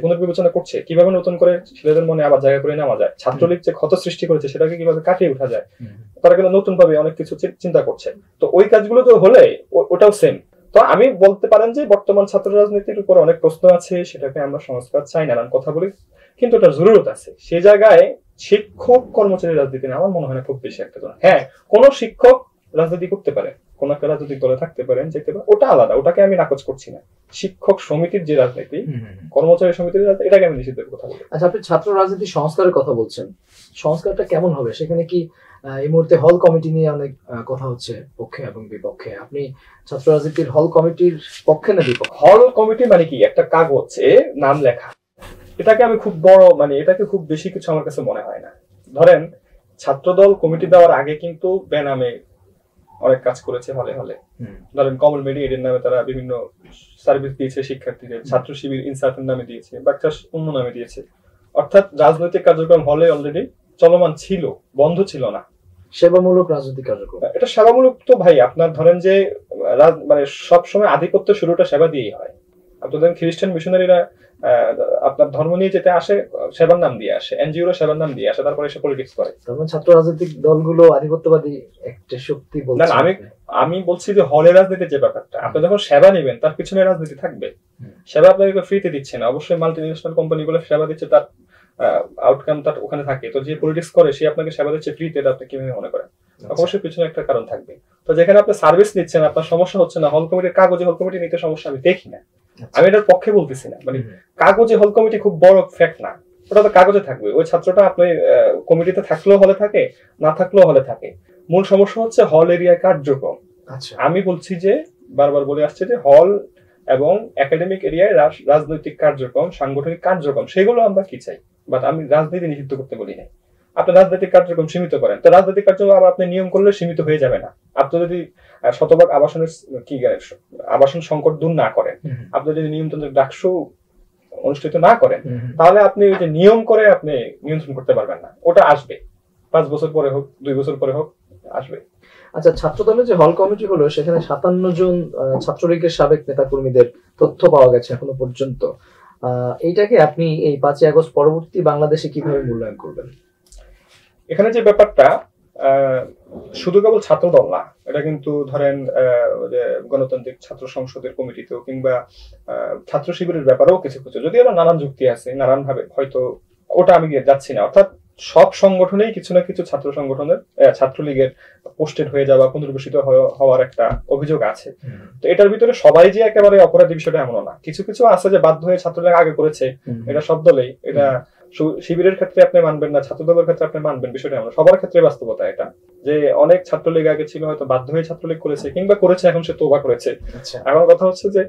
পুনর্বিবেচনা করছে, কিভাবে নতুন করে ছেলেদের মনে আবার জায়গা করে নেওয়া যায়, ছাত্রলীগ যে ক্ষত সৃষ্টি করেছে সেটাকে কিভাবে কাটিয়ে উঠা যায়, তারা কিন্তু নতুন ভাবে অনেক কিছু চিন্তা করছে। তো ওই কাজগুলো তো হলে ওটাও সেম। তো আমি বলতে পারেন যে বর্তমান ছাত্র রাজনীতির উপর অনেক প্রশ্ন আছে, সেটাকে আমরা সংস্কার চাই, নানান কথা বলি, কিন্তু ওটার জরুরত আছে। সেই জায়গায় শিক্ষক কর্মচারী রাজনীতি আমার মনে হয় না খুব বেশি একটা। হ্যাঁ, কোন শিক্ষক রাজনীতি করতে পারে, কোন একটা রাজনৈতিক দলে থাকতে পারেন, যেতে পারেন, ওটা আলাদা, ওটাকে আমি নাকচ করছি না। শিক্ষক সমিতির যে রাজনীতি, কর্মচারী সমিতির রাজনীতি, এটাকে আমি নিষিদ্ধের কথা বলি। আচ্ছা, আপনি ছাত্র রাজনীতি সংস্কারের কথা বলছেন, সংস্কারটা কেমন হবে? সেখানে কি এই মুহূর্তে হল কমিটি নিয়ে অনেক কথা হচ্ছে, পক্ষে এবং বিপক্ষে। আপনি ছাত্র রাজনীতির হল কমিটির পক্ষে না বিপক্ষে? হল কমিটি মানে কি, একটা কাগজে নাম লেখা, এটাকে আমি খুব বড়, মানে এটাকে খুব বেশি কিছু আমার কাছে মনে হয় না। ধরেন ছাত্রদল কমিটি দেওয়ার আগে কিন্তু বেনামে অনেক কাজ করেছে হলে হলে। ধরেন কমল মেডিকেটের নামে তারা বিভিন্ন সার্ভিস দিয়েছে শিক্ষার্থীদের, ছাত্র শিবির ইনসাফের নামে দিয়েছে, বাচ্চা অন্য নামে দিয়েছে। অর্থাৎ রাজনৈতিক কার্যক্রম হলে অলরেডি চলমান ছিল, বন্ধ ছিল না। সেবামূলক রাজনৈতিক কার্যক্রম, এটা সেবামূলক তো ভাই, আপনার ধরেন যে মানে সবসময় আধিপত্য শুরুটা সেবা দিয়েই হয়। আপনাদের খ্রিস্টান মিশনারিরা আপনার ধর্ম নিয়ে যেতে আসে, সেবার নাম দিয়ে আসে, এনজিওরা সেবার নাম দিয়ে আসে, তারপরে এসে পলিটিক্স করে। ছাত্র রাজনৈতিক দলগুলো আধিপত্যবাদী একটা শক্তি বলছে না, আমি বলছি যে হলে রাজনীতির যে ব্যাপারটা, আপনি যখন সেবা নেবেন তার পিছনে রাজনীতি থাকবে। সেবা আপনাকে ফ্রিতে দিচ্ছে না, অবশ্যই মাল্টি ন্যাশনাল কোম্পানিগুলো সেবা দিচ্ছে, তার আউটকাম তার ওখানে থাকে। তো যে পলিটিক্স করে সে আপনাকে সেবা দিচ্ছে ফ্রিতে, এটা আপনি কিভাবে মনে করেন? অবশ্যই পিছনে একটা কারণ থাকবে। তো যেখানে আপনি সার্ভিস নিচ্ছেন, আপনার সমস্যা হচ্ছে না, হল কমিটির কাগজে হল কমিটি নিতে সমস্যা আমি দেখি না। আমি এটার পক্ষে বলতেছি না, মানে কাগজে হল কমিটি খুব বড় ফ্যাক্ট না, ওটা তো কাগজে থাকবে। ওই ছাত্রটা আপনি কমিটিতে থাকলেও হলে থাকে, না থাকলেও হলে থাকে। মূল সমস্যা হচ্ছে হল এরিয়া কার্যক্রম। আমি বলছি যে বারবার বলে আসছে যে হল এবং একাডেমিক এরিয়ায় রাজনৈতিক কার্যক্রম, সাংগঠনিক কার্যক্রম, সেগুলো আমরা কি চাই, বাট আমি রাজনীতি নিষিদ্ধ করতে বলি নাই। আপনি রাজনৈতিক কার্যক্রম সীমিত করেন, তো রাজনৈতিক কার্যক্রম আবার আপনি নিয়ম করলে সীমিত হয়ে যাবে না। আপনি যদি শতভাগ আবাসন সংকট দূর না করেন, আপনি যদি নিয়মতান্ত্রিক ডাকসু অনুষ্ঠিত না করেন, তাহলে আপনি ওই যে নিয়ম করে আপনি নিয়ন্ত্রণ করতে পারবেন না। ওটা আসবে, 5 বছর পরে হোক, 2 বছর পরে হোক, আসবে। আচ্ছা, ছাত্র দলের যে হল কমিটি হলো সেখানে 57 জন ছাত্রলীগের সাবেক নেতাকর্মীদের তথ্য পাওয়া গেছে এখনো পর্যন্ত। এইটাকে আপনি এই 5ই আগস্ট পরবর্তী বাংলাদেশে কিভাবে মূল্যায়ন করবেন? এখানে যে ব্যাপারটা শুধু কেবল ছাত্র দল না, এটা কিন্তু ধরেন গণতান্ত্রিক ছাত্র সংসদের কমিটিতেও কিংবা ছাত্র শিবিরের ব্যাপারেও কিছু কিছু, যদি আবার নানান যুক্তি আছে, নানান ভাবে হয়তো ওটা আমি যাচ্ছি না, অর্থাৎ সব সংগঠনেই কিছু না কিছু ছাত্র সংগঠনের ছাত্রলীগের পোস্টেড হয়ে যাওয়া, পুনর্বাসিত হওয়ার একটা অভিযোগ আছে। তো এটার ভিতরে সবাই যে একেবারে অপরাধী বিষয়টা এমনও না, কিছু কিছু আছে যে বাধ্য হয়ে ছাত্রলীগ আগে করেছে, এটা সব দলেই, এটা শিবিরের ক্ষেত্রে আপনি মানবেন না, ছাত্র দলের ক্ষেত্রে আপনি মানবেন, বিষয়টা এমন সবার ক্ষেত্রে বাস্তবতা এটা, যে অনেক ছাত্রলীগ আগে ছিল হয়তো বাধ্য হয়ে ছাত্রলীগ করেছে কিংবা করেছে এখন সে তোবা করেছে। এখন কথা হচ্ছে যে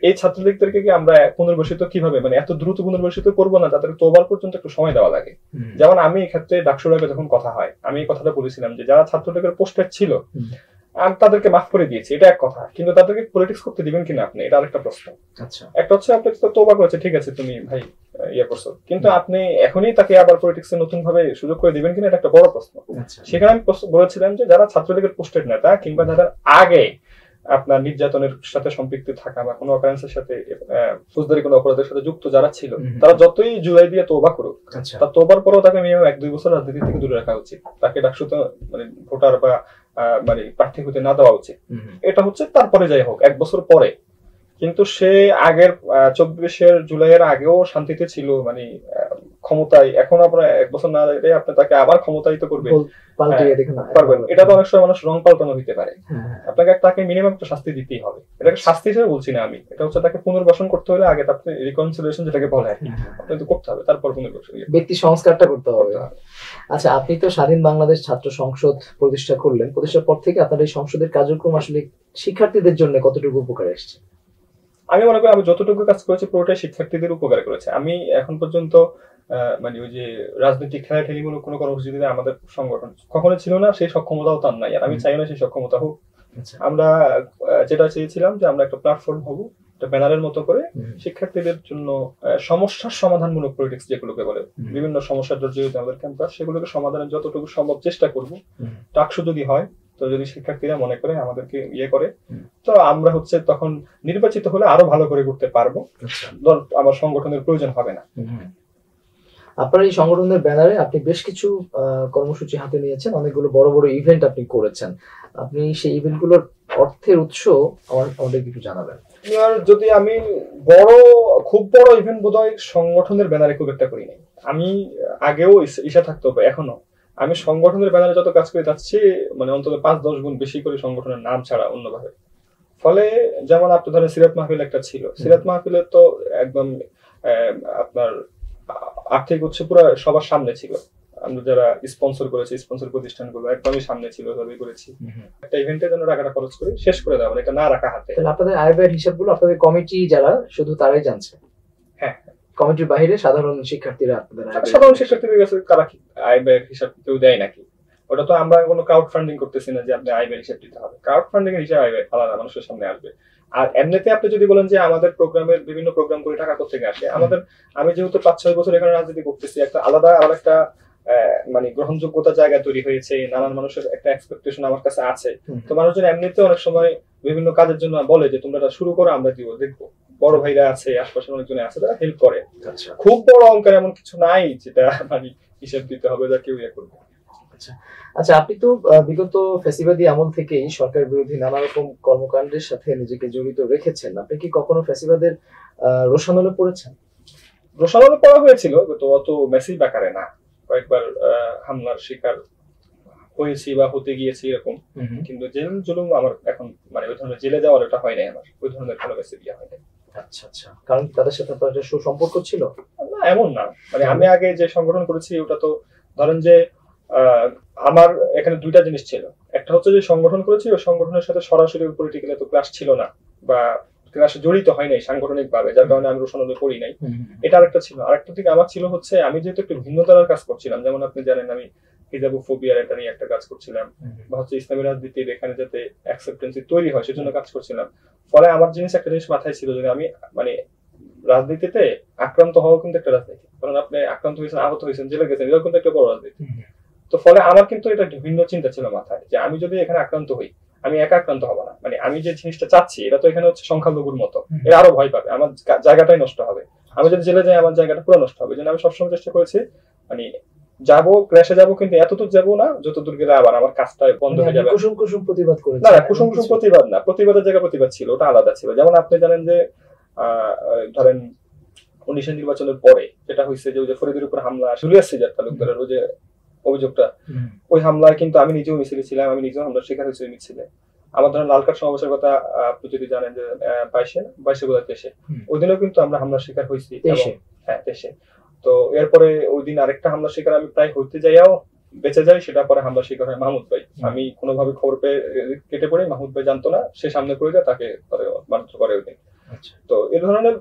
এই ছাত্রলীগদেরকে কি আমরা পুনর্বাসিত কিভাবে, মানে এত দ্রুত পুনর্বাসিত করবো না, তাদের তোবার পর্যন্ত একটু সময় দেওয়া লাগে। যেমন আমি এই ক্ষেত্রে ডাকসুর আগে যখন কথা হয় আমি এই কথাটা বলেছিলাম যে যারা ছাত্রলীগের পোস্টেড ছিল আমি তাদেরকে মাফ করে দিয়েছি, এটা এক কথা, কিন্তু তাদেরকে পলিটিক্স করতে দিবেন কিনা আপনি, এটা আরেকটা প্রশ্ন। একটা হচ্ছে আপনি তো তোবা করেছে, ঠিক আছে তুমি ভাই ইয়ে করছো, কিন্তু আপনি এখনই তাকে আবার পলিটিক্স এ নতুন ভাবে সুযোগ করে দিবেন কিনা, এটা একটা বড় প্রশ্ন। সেখানে আমি বলেছিলাম যে যারা ছাত্রলীগের পোস্টেড নেতা কিংবা যাদের আগে আপনার নির্যাতনের সাথে সম্পৃক্ত থাকা বা কোনো অকারেন্সের সাথে ফৌজদারি কোনো অপরাধের সাথে যুক্ত যারা ছিল, তারা যতই জুলাই দিয়ে তোবা করুক, তার তোবার পরেও তাকে মিনিমাম 1-2 বছর রাজনীতি থেকে দূরে রাখা উচিত, তাকে ডাকসুতে মানে ভোটার বা মানে প্রার্থী হতে না দেওয়া উচিত। এটা হচ্ছে তারপরে যাই হোক 1 বছর পরে, কিন্তু সে আগের 24 জুলাইয়ের আগেও শান্তিতে ছিল, মানে ক্ষমতায়, এখন আপনার 1 বছর না রেখে আপনি তাকে আবার ক্ষমতায়িত করবেন পারবেন, এটা তো অনেক সময় মানুষ রং পাল্টানো দিতে পারে। আপনাকে তাকে মিনিমাম একটা শাস্তি দিতেই হবে, এটাকে শাস্তি হিসেবে বলছি না আমি, এটা হচ্ছে তাকে পুনর্বাসন করতে হলে আগে আপনি রিকনসিলিয়েশন যেটাকে বলে আপনি তো করতে হবে, তারপর পুনর্বাসন, ব্যক্তি সংস্কারটা করতে হবে। আচ্ছা, আপনি তো স্বাধীন বাংলাদেশ ছাত্র সংসদ প্রতিষ্ঠা করলেন, প্রতিষ্ঠার পর থেকে আপনার এই সংসদের কার্যক্রম আসলে শিক্ষার্থীদের জন্য কতটুকু উপকারে আসছে? আমি মনে করি আমি যতটুকু কাজ করেছি পুরোটাই শিক্ষার্থীদের উপকার করেছে। আমি এখন পর্যন্ত মানে ওই যে রাজনৈতিক খেলাঠেলিমূলক কোনো কর্মসূচিতে আমাদের সংগঠন কখনো ছিল না, সেই সক্ষমতাও তার নাই, আর আমি চাই না সেই সক্ষমতা হোক। আমরা যেটা চেয়েছিলাম যে আমরা একটা প্ল্যাটফর্ম হবো, একটা ব্যানারের মতো করে শিক্ষার্থীদের জন্য সমস্যার সমাধানমূলক পলিটিক্স যেগুলোকে বলে, বিভিন্ন সমস্যার জর্জরিত আমাদের ক্যাম্পাস, সেগুলোকে সমাধানের যতটুকু সম্ভব চেষ্টা করব। টাকসু যদি হয়, তো যদি শিক্ষার্থীরা মনে করে আমাদেরকে ইয়ে করে, তো আমরা হচ্ছে তখন নির্বাচিত হলে আরো ভালো করে করতে পারবো, আমার সংগঠনের প্রয়োজন হবে না। আপনার এই সংগঠনের ব্যানারে আপনি বেশ কিছু কর্মসূচি হাতে নিয়েছেন, অনেকগুলো বড় বড় ইভেন্ট আপনি করেছেন, আপনি সেই ইভেন্টগুলোর অর্থের উৎস আমাদের একটু জানাবেন। যদি আমি খুব বড় ইভেন্ট বোধহয় সংগঠনের ব্যানারে খুব একটা করি নাই, আমি আগেও ইচ্ছা থাকতো এখনো আমি সংগঠনের ব্যানারে যত কাজ করে যাচ্ছি, মানে অন্তত 5-10 গুণ বেশি করে সংগঠনের নাম ছাড়া অন্যভাবে। ফলে যেমন আপনি ধরেন সিরাত মাহফিল একটা ছিল, সিরাত মাহফিলে তো একদম আপনার আর্থিক উৎস পুরো সবার সামনে ছিল, আমরা যারা স্পন্সর করেছি, স্পন্সর প্রতিষ্ঠানগুলো একদমই সামনে ছিল, ভাবে করেছি। একটা ইভেন্টের জন্য টাকাটা খরচ করে শেষ করে দেওয়া, এটা না রাখা হাতে। তাহলে আপনাদের আয় ব্যয়ের হিসাবগুলো আপনাদের কমিটি যারা শুধু তারাই জানছে? হ্যাঁ, কমিটির বাইরে সাধারণ শিক্ষার্থীরা আপনাদের সাধারণ শিক্ষার্থীদের কাছে কারা কি আয় ব্যয়ের হিসাব কেউ দেয় নাকি? ওটা তো আমরা কোনো ক্রাউড ফান্ডিং করতেছি না যে আপনি আয় ব্যয়ের হিসাব দিতে হবে, ক্রাউড ফান্ডিং এর হিসাব আয় ব্যয় আলাদা মানুষের সামনে আসবে। আর এমনিতে আপনি যদি বলেন যে আমাদের প্রোগ্রামের বিভিন্ন প্রোগ্রাম করে টাকা কোথেকে আসে, আমি যেহেতু 5-6 বছর এখানে রাজনীতি করতেছি, একটা আলাদা একটা মানে গ্রহণযোগ্যতা জায়গা তৈরি হয়েছে, নানান মানুষের একটা এক্সপেকটেশন আমার কাছে আছে। তো মানুষজন এমনিতে অনেক সময় বিভিন্ন কাজের জন্য বলে যে তোমরা এটা শুরু করো, আমরা দিব, দেখবো। বড় ভাইরা আছে, আশপাশের অনেকজন আছে তারা হেল্প করে। খুব বড় অঙ্কের এমন কিছু নাই যেটা মানে হিসাব দিতে হবে যা কেউ ইয়ে করবে। আচ্ছা, আপনি তো বিগত ফ্যাসিবাদী আমল থেকেই সরকার বিরোধী নানা রকম কর্মকাণ্ডের সাথে নিজেকে জড়িত রেখেছেন, আপনি কি কখনো ফ্যাসিবাদের রোষানলে পড়েছেন? রোষানলে পড়া হয়েছিল, তো অত মেসিভ আকারে না, কয়েকবার হামলার শিকার হয়েছি বা হতে গিয়েছি এরকম, কিন্তু জেল জুলুম আমার এখন মানে ওই ধরনের জেলে যাওয়ার এটা হয় নাই, আমার ওই ধরনের কোনো মেসেজ ইয়া হয় নাই। আচ্ছা আচ্ছা, কারণ তাদের সাথে আপনার একটা সুসম্পর্ক ছিল? না, এমন না, মানে আমি আগে যে সংগঠন করেছি ওটা তো ধরেন যে আমার এখানে দুইটা জিনিস ছিল, একটা হচ্ছে যে সংগঠন করেছি, ওই সংগঠনের সাথে সরাসরি পলিটিক্যালি তো ক্লাস ছিল না বা ক্লাসে জড়িত হয় নাই সাংগঠনিক ভাবে, যার কারণে আমি রোশনালে পড়ি নাই, এটা আরেকটা ছিল। আরেকটা দিকে আমার ছিল হচ্ছে আমি যেহেতু একটু ভিন্ন ধারার কাজ করছিলাম, যেমন আপনি জানেন আমি হিজাবোফোবিয়ার এটা নিয়ে একটা কাজ করছিলাম, বা হচ্ছে ইসলামী রাজনীতির এখানে যাতে অ্যাকসেপ্টেন্সি তৈরি হয় সেজন্য কাজ করছিলাম। ফলে আমার একটা জিনিস মাথায় ছিল যে আমি মানে রাজনীতিতে আক্রান্ত হওয়া কিন্তু একটা রাজনীতি, কারণ আপনি আক্রান্ত হয়েছেন, আহত হয়েছেন, জেলে গেছেন, এটাও কিন্তু একটা বড় রাজনীতি। তো ফলে আমার কিন্তু এটা ভিন্ন চিন্তা ছিল মাথায়, যে আমি যদি এখানে আক্রান্ত হই, আমি একা আক্রান্ত হবো না, মানে আমি যে জিনিসটা চাচ্ছি এটা তো এখানে হচ্ছে সংখ্যালঘুর মতো, এরা আরো ভয় পাবে, আমার জায়গাটাই নষ্ট হবে, আমি যদি জেলে যাই আমার জায়গাটা পুরো নষ্ট হবে। জন্য আমি সবসময় চেষ্টা করেছি মানে যাবো, ক্র্যাশে যাবো, কিন্তু এতদূর যাবো না যতদূর গেলে আবার আমার কাজটা বন্ধ হয়ে যাবে। কুসুম কুসুম প্রতিবাদ করেছে না, কুসুম কুসুম প্রতিবাদ না, প্রতিবাদের জায়গা প্রতিবাদ ছিল, ওটা আলাদা ছিল। যেমন আপনি জানেন যে ধরেন 19 নির্বাচনের পরে যেটা হয়েছে যে ওই যে ফরিদের উপর হামলা, জুলিয়াস সিজার তালুকদারের ওই যে অভিযোগটা, ওই হামলায় কিন্তু আমি নিজেও মিছিলে ছিলাম, আমি নিজেও হামলার শিকার হয়েছি মিছিলে। আমার ধরেন লাল কার্ড সমাবেশের কথা আপনি যদি জানেন যে 22 বোধ হয় 23 ওই দিনও কিন্তু আমরা হামলার শিকার হয়েছি। হ্যাঁ 23। তো এরপরে ওই দিন আরেকটা হামলার শিকার আমি প্রায় হইতে যাইয়াও বেঁচে যাই, সেটা পরে হামলার শিকার হয় মাহমুদ ভাই। আমি কোনোভাবে খবর পেয়ে কেটে পড়ি, মাহমুদ ভাই জানতো না, সে সামনে পড়ে যায়, তাকে মারধর করে ওই দিন। তো এই ধরনের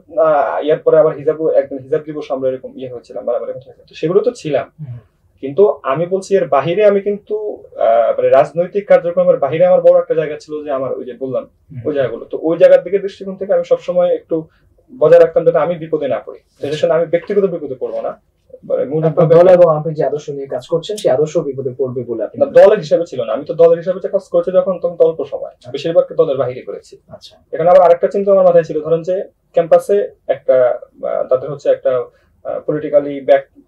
ইয়ার পরে আবার একদিন হিজাব দিবস আমরা এরকম হয়েছিলাম, বাড়াবাড়ি হয়েছিল, তো সেগুলো তো ছিলাম। কিন্তু আমি বলছি এর বাহিরে আমি কিন্তু মানে রাজনৈতিক কার্যক্রমের বাহিরে আমার বড় একটা জায়গা ছিল, যে আমার ওই যে বললাম ওই জায়গাগুলো, তো ওই জায়গার দিকে দৃষ্টিকোণ থেকে আমি সবসময় একটু বজায় রাখতাম যাতে আমি বিপদে না পড়ি, আমি ব্যক্তিগত বিপদে পড়বো না। আপনি যে আদর্শ নিয়ে কাজ করছেন সেই আদর্শ বিপদে পড়বে বলে আপনি দলের হিসাবে ছিল না, আমি তো দলের হিসাবে কাজ করেছি যখন, তখন অল্প সময়, বেশিরভাগ দলের বাহিরে করেছি। এখানে আবার আরেকটা চিন্তা আমার মাথায় ছিল, ধরেন যে ক্যাম্পাসে একটা তাদের হচ্ছে একটা পলিটিক্যালি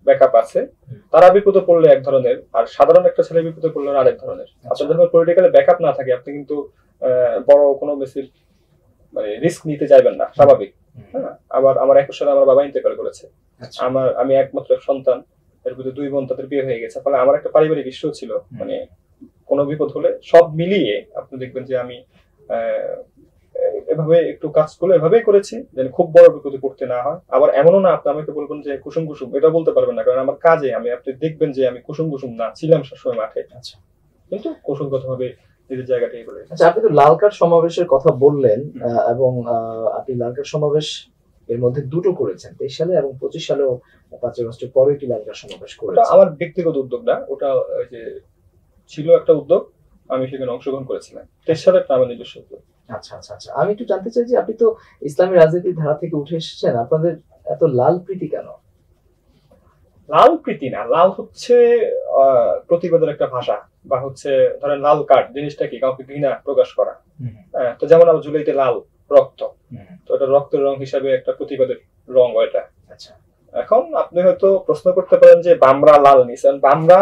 ব্যাকআপ আছে, তারা বিপদে পড়লে এক ধরনের, আর সাধারণ একটা ছেলে বিপদে পড়লে আরেক ধরনের। আপনার যখন পলিটিক্যালি ব্যাকআপ না থাকে আপনি কিন্তু বড় কোনো বেশি মানে রিস্ক নিতে চাইবেন না, স্বাভাবিক। হ্যাঁ, আবার আমার 21 সালে আমার বাবা ইন্তেকাল করেছে, আমি একমাত্র সন্তান, এর ভিতরে 2 বোন, তাদের বিয়ে হয়ে গেছে, ফলে আমার একটা পারিবারিক ইস্যু ছিল, মানে কোনো বিপদ হলে সব মিলিয়ে আপনি দেখবেন যে আমি এভাবে একটু কাজগুলো এভাবেই করেছি যেন খুব বড় বিপদে পড়তে না হয়। আবার এমনও না আপনি আমাকে বলবেন যে কুসুম কুসুম, এটা বলতে পারবেন না, কারণ আমার কাজে আপনি দেখবেন যে আমি কুসুম কুসুম না ছিলাম সবসময় মাঠে, কিন্তু কৌশলগত ভাবে নিজের জায়গাটাই করে। আচ্ছা, আপনি তো লাল কার্ড সমাবেশের কথা বললেন, এবং আপনি লাল কার্ড সমাবেশ এর মধ্যে দুটো করেছেন, 23 সালে এবং 25 সালেও 5 আগস্টের পরে একটি লাল কার্ড সমাবেশ করেছেন। ওটা আমার ব্যক্তিগত উদ্যোগ না, ওটা ওই যে ছিল একটা উদ্যোগ, আমি সেখানে অংশগ্রহণ করেছিলাম। 23 সালের আমার নিজস্ব উদ্যোগ। আচ্ছা আচ্ছা আচ্ছা, আমি একটু জানতে চাই যে আপনি তো ইসলামী রাজনীতির ধারা থেকে উঠে এসেছেন, আপনাদের এত লাল প্রীতি কেন? লাল প্রীতি না, লাল হচ্ছে প্রতিবাদের একটা ভাষা, বা হচ্ছে ধরেন লাল কার্ড জিনিসটা কি, কাউকে ঘৃণা প্রকাশ করা। তো যেমন আমার জুলাইতে লাল রক্ত, তো এটা রক্তের রং হিসাবে একটা প্রতিবাদের রং এটা। আচ্ছা, এখন আপনি হয়তো প্রশ্ন করতে পারেন যে বামরা লাল নিয়েছেন, বামরা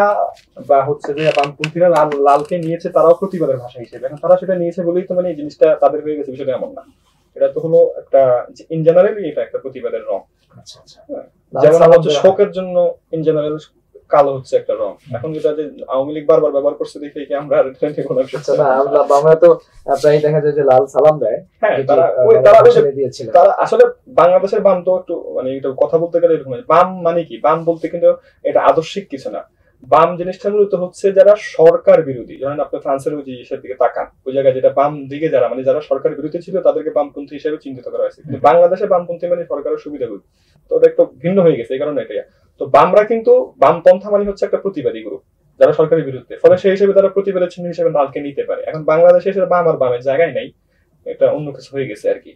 বা হচ্ছে যে বামপন্থীরা লালকে নিয়েছে তারাও প্রতিবাদের ভাষা হিসেবে, এখন তারা সেটা নিয়েছে বলেই তো মানে এই জিনিসটা তাদের হয়ে গেছে, বিষয়টা এমন না। এটা তো হলো একটা ইন জেনারেলি এটা একটা প্রতিবাদের রং। আচ্ছা আচ্ছা, যেমন হচ্ছে শোকের জন্য ইন জেনারেল কালো হচ্ছে একটা রং। এখন যেটা যে আওয়ামী লীগ বারবার ব্যবহার করছে দেখে কি আমরা আমরা তো প্রায় দেখা যায় যে লাল সালাম দেয়। হ্যাঁ, তারা আসলে বাংলাদেশের বাম তো একটু মানে এটা কথা বলতে গেলে এরকম, বাম মানে কি, বাম বলতে কিন্তু এটা আদর্শিক কিছু না। বাম জিনিসটা মূলত হচ্ছে যারা সরকার বিরোধী, ধরেন আপনি ফ্রান্সের ওই জিনিসের দিকে তাকান, ওই জায়গায় যেটা বাম দিকে যারা মানে যারা সরকার বিরোধী ছিল তাদেরকে বামপন্থী হিসেবে চিহ্নিত করা হয়েছে, কিন্তু বাংলাদেশে বামপন্থী মানে সরকারের সুবিধাভোগী, তো ওটা একটু ভিন্ন হয়ে গেছে। এই কারণে এটা তো বামরা কিন্তু বামপন্থা মানে হচ্ছে একটা প্রতিবাদী গ্রুপ যারা সরকারের বিরুদ্ধে, ফলে সেই হিসেবে তারা প্রতিবাদের চিহ্ন হিসেবে লালকে নিতে পারে। এখন বাংলাদেশে এসে বাম আর বামের জায়গায় নাই, এটা অন্য কিছু হয়ে গেছে আর কি।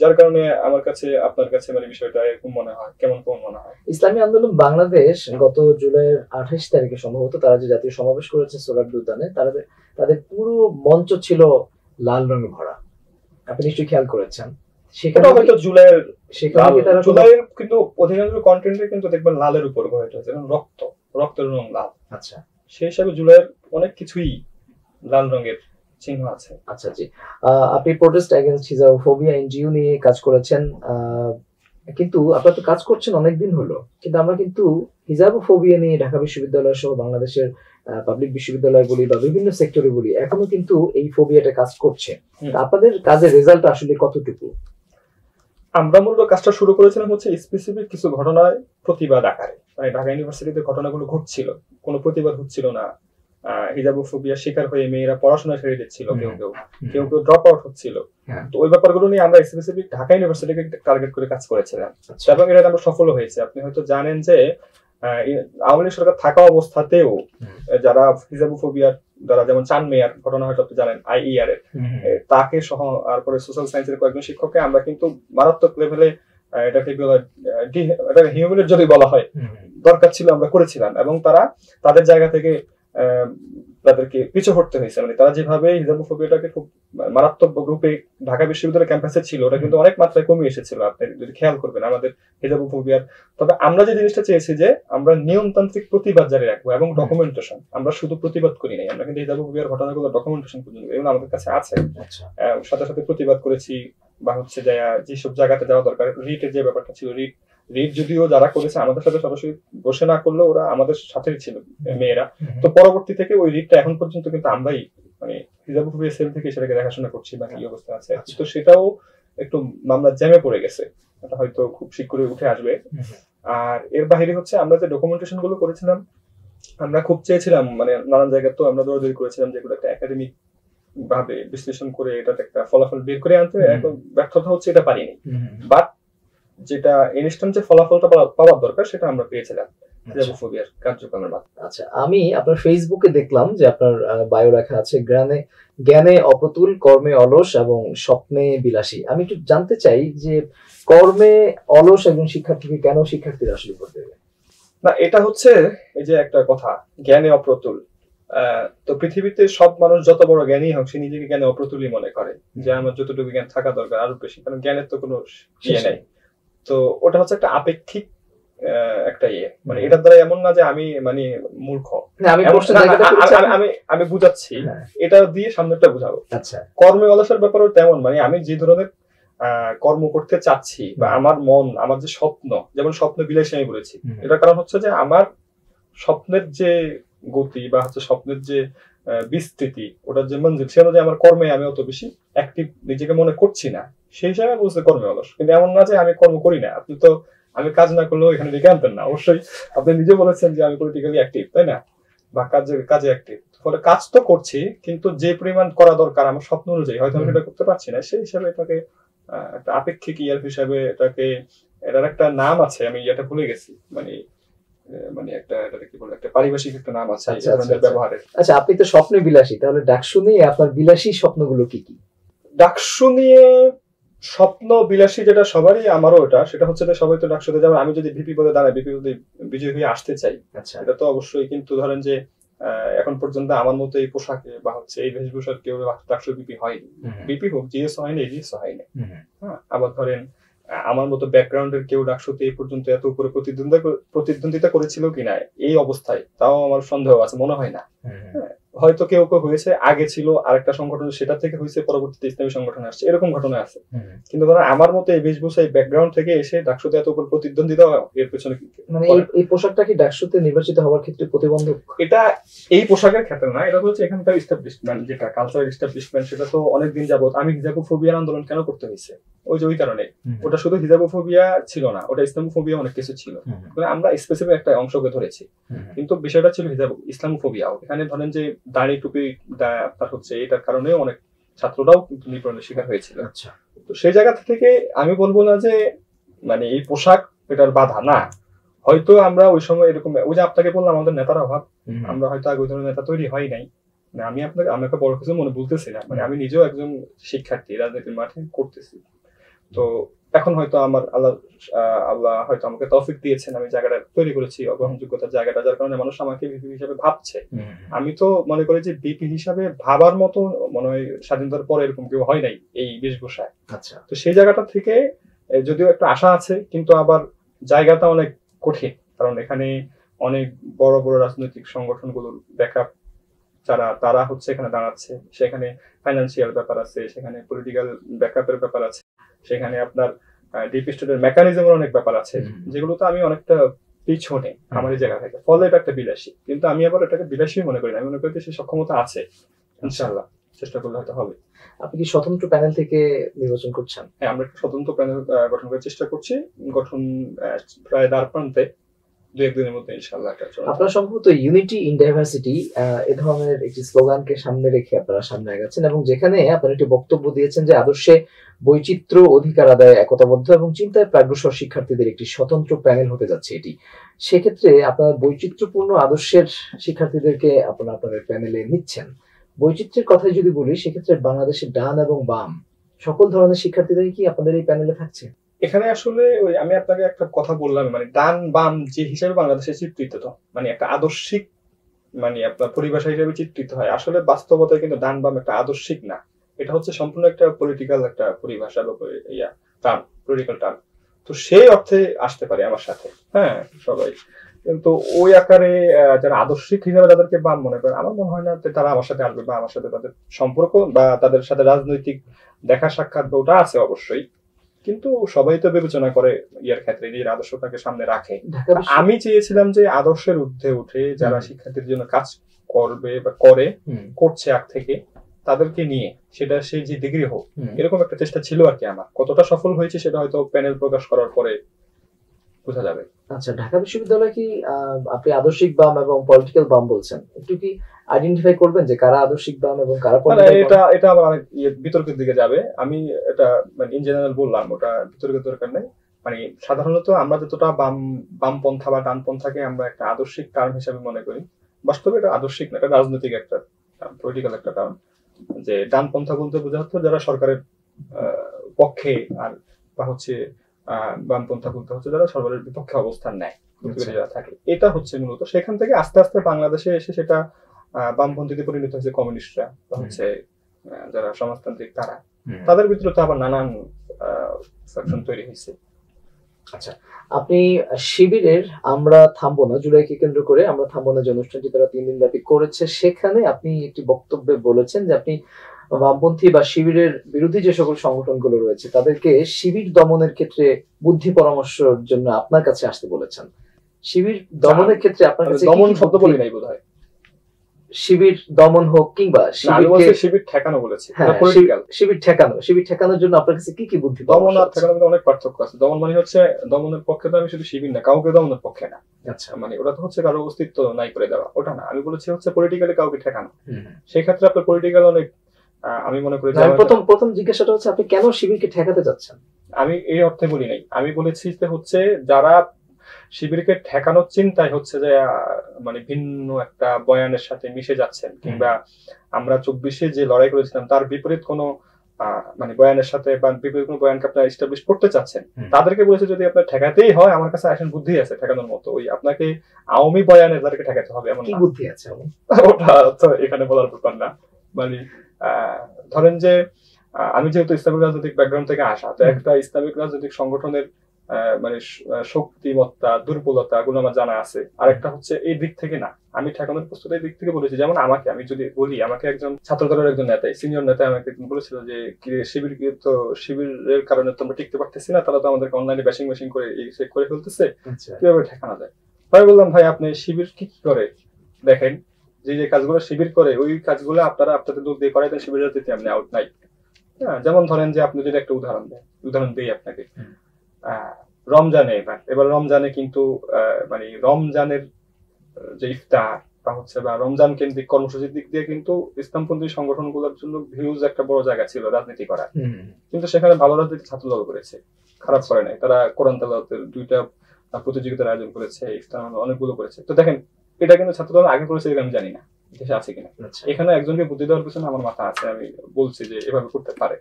যার কারণে আমার কাছে আপনার কাছে মানে বিষয়টা এরকম মনে হয়। কেমন মনে হয়? ইসলামী আন্দোলন বাংলাদেশ গত জুলাইয়ের 28 তারিখে সম্ভবত তারা যে জাতীয় সমাবেশ করেছে সোলার উদ্যানে, তাদের পুরো মঞ্চ ছিল লাল রঙে ভরা, আপনি নিশ্চয়ই খেয়াল করেছেন। সেখানে হয়তো জুলাইয়ের কিন্তু অধিকাংশ কন্টেন্টে কিন্তু দেখবেন লালের উপর গড়ে উঠেছে, রক্তের রং লাল। আচ্ছা, সেই হিসাবে জুলাইয়ের অনেক কিছুই লাল রঙের চিহ্ন আছে। আচ্ছা জি, আপনি প্রোটেস্ট এগেইনস্ট হিজাবোফোবিয়া এনজিও নিয়ে কাজ করেছেন, কিন্তু আপনারা তো কাজ করছেন অনেকদিন হলো, কিন্তু আমরা কিন্তু হিজাবোফোবিয়া নিয়ে ঢাকা বিশ্ববিদ্যালয় সহ বাংলাদেশের পাবলিক বিশ্ববিদ্যালয়গুলি বা বিভিন্ন সেক্টরে বলি এখনো কিন্তু এই ফোবিয়াটা কাজ করছে। আপনাদের কাজের রেজাল্ট আসলে কতটুকু? আমরা মূলত কাজটা শুরু করেছিলাম হচ্ছে স্পেসিফিক কিছু ঘটনায় প্রতিবাদ আকারে, মানে ঢাকা ইউনিভার্সিটিতে ঘটনাগুলো ঘটছিল, কোনো প্রতিবাদ হচ্ছিল না, হিজাবোফোবিয়ার শিকার হয়ে মেয়েরা পড়াশোনা ছেড়ে দিচ্ছিল, কেউ ড্রপ আউট হচ্ছিল, তো ওই ব্যাপারগুলো নিয়ে আমরা স্পেসিফিক ঢাকা ইউনিভার্সিটিকে টার্গেট করে কাজ করেছিলাম, এবং এটা আমরা সফল হয়েছে। আপনি হয়তো জানেন যে আওয়ামী লীগ সরকার থাকা অবস্থাতেও যারা হিজাবোফোবিয়ার যারা, যেমন চান মেয়ার ঘটনা হয়তো আপনি জানেন, IER এর তাকে সহ তারপরে সোশ্যাল সায়েন্সের কয়েকজন শিক্ষককে আমরা কিন্তু মারাত্মক লেভেলে এটাকে হিউম্যানের যদি বলা হয় দরকার ছিল আমরা করেছিলাম, এবং তারা তাদের জায়গা থেকে তাদেরকে পিছু হটতে হয়েছে। মানে তারা যেভাবে হিজাবোফোবিয়াটাকে খুব মারাত্মক রূপে ঢাকা বিশ্ববিদ্যালয়ের ক্যাম্পাসে ছিল, ওটা কিন্তু অনেক মাত্রায় কমে এসেছিল। আপনি যদি খেয়াল করবেন আমাদের হিজাবোফোবিয়ার, তবে আমরা যে জিনিসটা চেয়েছি যে আমরা নিয়মতান্ত্রিক প্রতিবাদ জারি রাখবো এবং ডকুমেন্টেশন। আমরা শুধু প্রতিবাদ করি নাই, আমরা কিন্তু হিজাবোফোবিয়ার ঘটনাগুলো ডকুমেন্টেশন পর্যন্ত এগুলো আমাদের কাছে আছে। সাথে সাথে প্রতিবাদ করেছি, বা হচ্ছে যেসব জায়গাতে যাওয়া দরকার, রিটের যে ব্যাপারটা ছিল, রিট যদিও যারা করেছে আমাদের সাথে সরাসরি বসে না করলেও ওরা আমাদের সাথেই ছিল মেয়েরা। তো পরবর্তী থেকে ওই রিটটা এখন পর্যন্ত কিন্তু আমরাই মানে হিজাবোফোবিয়া সেল থেকে সেটাকে দেখাশোনা করছি বা কি অবস্থা আছে। তো সেটাও একটু মামলা জ্যামে পড়ে গেছে, এটা হয়তো খুব শীঘ্রই উঠে আসবে। আর এর বাইরে হচ্ছে আমরা যে ডকুমেন্টেশন গুলো করেছিলাম, আমরা খুব চেয়েছিলাম মানে নানান জায়গায় তো আমরা দৌড়াদৌড়ি করেছিলাম যেগুলো একটা একাডেমিক ভাবে বিশ্লেষণ করে এটাতে একটা ফলাফল বের করে আনতে, এখন ব্যর্থতা হচ্ছে এটা পারিনি। বাট যেটা ইনস্ট্যান্ট যে ফলাফলটা পাওয়ার দরকার সেটা আমরা পেয়েছিলাম হিজাবোফোবিয়ার কার্যক্রমের মাধ্যমে। আচ্ছা, আমি আপনার ফেসবুকে দেখলাম যে আপনার বায়ো লেখা আছে জ্ঞানে অপ্রতুল, কর্মে অলস এবং স্বপ্নে বিলাসী। আমি একটু জানতে চাই যে কর্মে অলস একজন শিক্ষার্থীকে কেন শিক্ষার্থীরা আসলে করতে দেবে না? এটা হচ্ছে এই যে একটা কথা, জ্ঞানে অপ্রতুল। তো পৃথিবীতে সব মানুষ যত বড় জ্ঞানী হোক সে নিজেকে জ্ঞানে অপ্রতুলই মনে করে, যে আমার যতটুকু জ্ঞান থাকা দরকার আরো বেশি, কারণ জ্ঞানের তো কোনো ইয়ে নাই। তো ওটা হচ্ছে একটা আপেক্ষিক একটা ইয়ে, মানে এটার দ্বারা এমন না যে আমি মানে মূর্খ, আমি বুঝাচ্ছি, এটা দিয়ে সামনেটা বুঝাবো। আচ্ছা, কর্মে অলসের ব্যাপারও তেমন, মানে আমি যে ধরনের কর্ম করতে চাচ্ছি বা আমার মন, আমার যে স্বপ্ন, যেমন স্বপ্ন বিলাসী আমি বলেছি, এটার কারণ হচ্ছে যে আমার স্বপ্নের যে গতি বা হচ্ছে স্বপ্নের যে বিস্তৃতি, ওটার যে মঞ্জিল, সে অনুযায়ী আমার কর্মে আমি অত বেশি অ্যাক্টিভ নিজেকে মনে করছি না, সেই হিসাবে বলছে কর্মে অলস। কিন্তু এমন না যে আমি কর্ম করি না। আপনি তো আমি কাজ না করলেও এখানে ডেকে আনতেন না, অবশ্যই আপনি নিজে বলেছেন যে আমি পলিটিক্যালি অ্যাক্টিভ, তাই না, বা কাজে অ্যাক্টিভ। ফলে কাজ তো করছি, কিন্তু যে পরিমাণ করা দরকার আমার স্বপ্ন অনুযায়ী হয়তো আমি এটা করতে পারছি না, সেই হিসাবে এটাকে একটা আপেক্ষিক ইয়ার হিসাবে এটার একটা নাম আছে, আমি এটা ভুলে গেছি, মানে একটা কি বলে একটা পারিভাষিক একটা নাম আছে ব্যবহারের। আচ্ছা, আপনি তো স্বপ্নে বিলাসী, তাহলে ডাকসু নিয়ে আপনার বিলাসী স্বপ্নগুলো কি কি? ডাকসু নিয়ে স্বপ্ন বিলাসী যেটা সবারই, আমারও ওটা, সেটা হচ্ছে যে সবাই তো ডাকসুতে যাবে, আমি যদি ভিপি পদে দাঁড়াই, ভিপি পদে বিজয়ী হয়ে আসতে চাই, এটা তো অবশ্যই। কিন্তু ধরেন যে এখন পর্যন্ত আমার মতো এই পোশাকে বা হচ্ছে এই বেশভূষার কেউ ডাকসুর ভিপি হয়নি। ভিপি হোক, জিএস হয়নি, এজিএস হয়নি। হ্যাঁ, আবার ধরেন আমার মতো ব্যাকগ্রাউন্ডের কেউ ডাকসুতে এই পর্যন্ত এত উপরে প্রতিদ্বন্দ্বিতা করেছিল কিনা এই অবস্থায়, তাও আমার সন্দেহ আছে, মনে হয় না। হয়তো কেউ হয়েছে, আগে ছিল আরেকটা সংগঠন, সেটা থেকে হয়েছে, পরবর্তীতে ইসলামী সংগঠনে আসছে, এরকম ঘটনা আছে। কিন্তু ধরেন আমার মতো এই বেশভূষা, এই ব্যাকগ্রাউন্ড থেকে এসে ডাকসুতে এত উপর প্রতিদ্বন্দ্বিতা, এর পেছনে মানে এই পোশাকটা কি ডাকসুতে নির্বাচিত হওয়ার ক্ষেত্রে প্রতিবন্ধক? এটা এই পোশাকের ক্ষেত্রে না, এটা হচ্ছে এখানকার এস্টাবলিশমেন্ট, যেটা কালচারাল এস্টাবলিশমেন্ট, সেটা তো অনেকদিন যাবত। আমি হিজাবোফোবিয়ার আন্দোলন কেন করতে হয়েছে, ওই কারণে। ওটা শুধু হিজাবোফোবিয়া ছিল না, ওটা ইসলামোফোবিয়া অনেক কিছু ছিল। আমরা স্পেসিফিক একটা অংশকে ধরেছি, কিন্তু বিষয়টা ছিল ইসলামোফোবিয়া। এখানে ধরেন যে দাড়ি টুপি আপনার হচ্ছে, এটার কারণে অনেক ছাত্ররাও নিপীড়নের শিকার হয়েছিল। তো সেই জায়গা থেকে আমি বলবো না যে মানে এই পোশাক এটার বাধা না। হয়তো আমরা ওই সময় এরকম, ওই যে আপনাকে বললাম আমাদের নেতার অভাব, আমরা হয়তো আগে ওই ধরনের নেতা তৈরি হয় নাই। আমি আপনাকে বড় কিছু মনে বলতেছি না, মানে আমি নিজেও একজন শিক্ষার্থী, রাজনীতির মাঠে করতেছি। তো এখন হয়তো আমার আল্লাহ হয়তো আমাকে তৌফিক দিয়েছেন, আমি জায়গাটা তৈরি করেছি, গ্রহণযোগ্যতার জায়গাটা, যার কারণে মানুষ আমাকে বিপি হিসাবে ভাবছে। আমি তো মনে করি যে বিপি হিসাবে ভাবার মতো মনে হয় স্বাধীনতার পরে এরকম কেউ হয় নাই এই বেশভূষায়। তো সেই জায়গাটা থেকে যদিও একটা আশা আছে, কিন্তু আবার জায়গাটা অনেক কঠিন, কারণ এখানে অনেক বড় বড় রাজনৈতিক সংগঠনগুলোর ব্যাকআপ তারা হচ্ছে এখানে দাঁড়াচ্ছে, সেখানে ফাইন্যান্সিয়াল ব্যাপার আছে, সেখানে পলিটিক্যাল ব্যাকআপের ব্যাপার আছে, সেখানে আপনার ডিপ স্টেটের মেকানিজমের অনেক ব্যাপার আছে, যেগুলো তো আমি অনেকটা পিছনে আমার এই জায়গা থেকে। ফলে এটা একটা বিলাসী, কিন্তু আমি আবার এটাকে বিলাসী মনে করি না, আমি মনে করি সে সক্ষমতা আছে, ইনশাআল্লাহ চেষ্টা করলে হয়তো হবে। আপনি কি স্বতন্ত্র প্যানেল থেকে নির্বাচন করছেন? হ্যাঁ, আমরা একটা স্বতন্ত্র প্যানেল গঠন করার চেষ্টা করছি, গঠন প্রায় দ্বার প্রান্তে, 2-1 দিনের মধ্যে ইনশাআল্লাহ। আপনারা সম্ভবত ইউনিটি ইন ডাইভার্সিটি এ ধরনের একটি স্লোগানকে সামনে রেখে আপনারা সামনে আগাচ্ছেন, এবং যেখানে আপনারা একটি বক্তব্য দিয়েছেন যে আদর্শে বৈচিত্র্য, অধিকার আদায়, একতাবদ্ধ এবং চিন্তায় প্রাগ্রসর শিক্ষার্থীদের একটি স্বতন্ত্র প্যানেল হতে যাচ্ছে এটি। সেক্ষেত্রে আপনার বৈচিত্র্যপূর্ণ আদর্শের শিক্ষার্থীদেরকে আপনারা আপনাদের প্যানেলে নিচ্ছেন। বৈচিত্র্যের কথাই যদি বলি, সেক্ষেত্রে বাংলাদেশের ডান এবং বাম সকল ধরনের শিক্ষার্থীদের কি আপনাদের এই প্যানেলে থাকছে? এখানে আসলে ওই আমি আপনাকে একটা কথা বললাম, মানে ডান বাম যে হিসেবে বাংলাদেশে চিত্রিত, তো মানে একটা আদর্শিক, মানে আপনার পরিভাষা হিসেবে চিত্রিত হয়, আসলে বাস্তবতায় কিন্তু ডান বাম একটা আদর্শিক না। এটা হচ্ছে সম্পূর্ণ একটা পলিটিক্যাল একটা পরিভাষা বা টার্ম, পলিটিক্যাল টার্ম। তো সেই অর্থে আসতে পারে আমার সাথে, হ্যাঁ সবাই, কিন্তু ওই আকারে যারা আদর্শিক হিসাবে তাদেরকে বাম মনে করে, আমার মনে হয় না যে তারা আমার সাথে আসবে বা আমার সাথে তাদের সম্পর্ক বা তাদের সাথে রাজনৈতিক দেখা সাক্ষাৎ বা ওটা আছে অবশ্যই, কিন্তু সবাই তো বিবেচনা করে ইয়ার ক্ষেত্রে নিজের আদর্শটাকে সামনে রাখে। আমি চেয়েছিলাম যে আদর্শের ঊর্ধ্বে উঠে যারা শিক্ষার্থীর জন্য কাজ করবে বা করছে আগ থেকে, তাদেরকে নিয়ে সেটা সে যে ডিগ্রি হোক, এরকম একটা চেষ্টা ছিল আর কি আমার। কতটা সফল হয়েছে সেটা হয়তো প্যানেল প্রকাশ করার পরে বোঝা যাবে। আচ্ছা, ঢাকা বিশ্ববিদ্যালয় কি আপনি আদর্শিক বাম এবং পলিটিক্যাল বাম বলছেন, একটু কি আইডেন্টিফাই করবেন যে কারা আদর্শিক বাম এবং কারা পলিটিক্যাল বাম? এটা আবার অনেক বিতর্কের দিকে যাবে। আমি এটা মানে ইন জেনারেল বললাম, ওটা বিতর্কের দরকার নেই। মানে সাধারণত আমরা যতটা বামপন্থা বা ডানপন্থাকে আমরা একটা আদর্শিক টার্ম হিসেবে মনে করি, বাস্তবে এটা আদর্শিক না, এটা রাজনৈতিক একটা পলিটিক্যাল একটা টার্ম। যে ডানপন্থা বলতে বোঝা হচ্ছে যারা সরকারের পক্ষে, আর বা হচ্ছে বামপন্থা বলতে হচ্ছে যারা সরকারের বিপক্ষে অবস্থান নেয়, যারা থাকে। এটা হচ্ছে মূলত সেখান থেকে আস্তে আস্তে বাংলাদেশে এসে সেটা বামপন্থীতে পরিণত হয়েছে কমিউনিস্টরা বা হচ্ছে যারা সমাজতান্ত্রিক, তারা তাদের ভিতরে তো আবার নানান সেকশন তৈরি হয়েছে। আচ্ছা, আপনি শিবিরের আমরা থামবো না, জুলাইকে কেন্দ্র করে আমরা থামবো না যে অনুষ্ঠানটি তারা 3 দিন ব্যাপী করেছে, সেখানে আপনি একটি বক্তব্যে বলেছেন যে আপনি বামপন্থী বা শিবিরের বিরোধী যে সকল সংগঠনগুলো রয়েছে তাদেরকে শিবির দমনের ক্ষেত্রে বুদ্ধি পরামর্শের জন্য আপনার কাছে আসতে বলেছেন। শিবির দমনের ক্ষেত্রে আপনার কাছে দমন শব্দ বলি নাই বোধহয়, শিবির দমন হোক কিংবা শিবির ঠেকানো বলেছে। শিবির ঠেকানোর জন্য আপনার কাছে কি কি বুদ্ধি? দমন আর ঠেকানোর মধ্যে অনেক পার্থক্য আছে। দমন মানে হচ্ছে দমনের পক্ষে তো আমি শুধু শিবির না, কাউকে দমনের পক্ষে না। আচ্ছা, মানে ওটা তো হচ্ছে কারো অস্তিত্ব নাই করে দেওয়া, ওটা না। আমি বলেছি হচ্ছে পলিটিক্যালি কাউকে ঠেকানো। সেই ক্ষেত্রে আপনার পলিটিক্যাল অনেক, আমি মনে করি প্রথম জিজ্ঞাসাটা হচ্ছে আপনি কেন শিবিরকে ঠেকাতে চাচ্ছেন? আমি এই অর্থে বলি নাই, আমি বলেছি যে হচ্ছে যারা শিবিরকে ঠেকানোর চিন্তায় হচ্ছে যে মানে ভিন্ন একটা বয়ানের সাথে মিশে যাচ্ছেন, কিংবা আমরা 24-এ যে লড়াই করেছিলাম তার বিপরীত কোনো মানে বয়ানের সাথে বা বিপরীত কোনো বয়ানকে আপনারা এস্টাবলিশ করতে চাচ্ছেন, তাদেরকে বলেছে যদি আপনার ঠেকাতেই হয় আমার কাছে আসেন, বুদ্ধি আছে ঠেকানোর মতো। ওই আপনাকে আওয়ামী বয়ানে তাদেরকে ঠেকাতে হবে এমন কি বুদ্ধি আছে ওটা তো এখানে বলার ব্যাপার না। মানে ধরেন যে আমি যেহেতু ইসলামিক রাজনৈতিক ব্যাকগ্রাউন্ড থেকে আসা, তো একটা ইসলামিক রাজনৈতিক সংগঠনের মানে শক্তিমত্তা দুর্বলতা গুলো আমার জানা আছে। আর একটা হচ্ছে এই দিক থেকে না, আমি ঠেকানোর প্রস্তুত এই দিক থেকে বলেছি। যেমন আমাকে, আমি যদি বলি, আমাকে একজন ছাত্র দলের একজন নেতা, সিনিয়র নেতা আমাকে বলেছিল যে শিবিরের কারণে তোমরা টিকতে পারতেছি না, তারা তো আমাদেরকে অনলাইনে ব্যাশিং করে করে ফেলতেছে, কিভাবে ঠেকানো যায়? তাই বললাম ভাই আপনি শিবির কি করে দেখেন, যে কাজগুলো শিবির করে ওই কাজগুলো আপনারা আপনাদের দূর দিয়ে করাই দেন, শিবির রাজনীতি আপনি আউট নাই। হ্যাঁ, যেমন ধরেন যে আপনি যদি একটা উদাহরণ দিই আপনাকে, রমজানে, এবার রমজানে কিন্তু মানে রমজানের যে ইফতার বা হচ্ছে বা রমজান কেন্দ্রিক কর্মসূচির দিক দিয়ে কিন্তু ইসলামপন্থী সংগঠনগুলোর জন্য ভিউজ একটা বড় জায়গা ছিল রাজনীতি করার, কিন্তু সেখানে ভালো রাজনীতি ছাত্রদল করেছে, খারাপ করে নাই। তারা কোরআন তেলাওয়াতের 2টা প্রতিযোগিতার আয়োজন করেছে, ইফতার অনেকগুলো করেছে। তো দেখেন, এটা কিন্তু ছাত্রদল আগে করেছে আমি জানি না দেশে আছে কিনা। এখানে একজনকে বুদ্ধি দেওয়ার পিছনে আমার মাথা আছে, আমি বলছি যে এভাবে করতে পারে।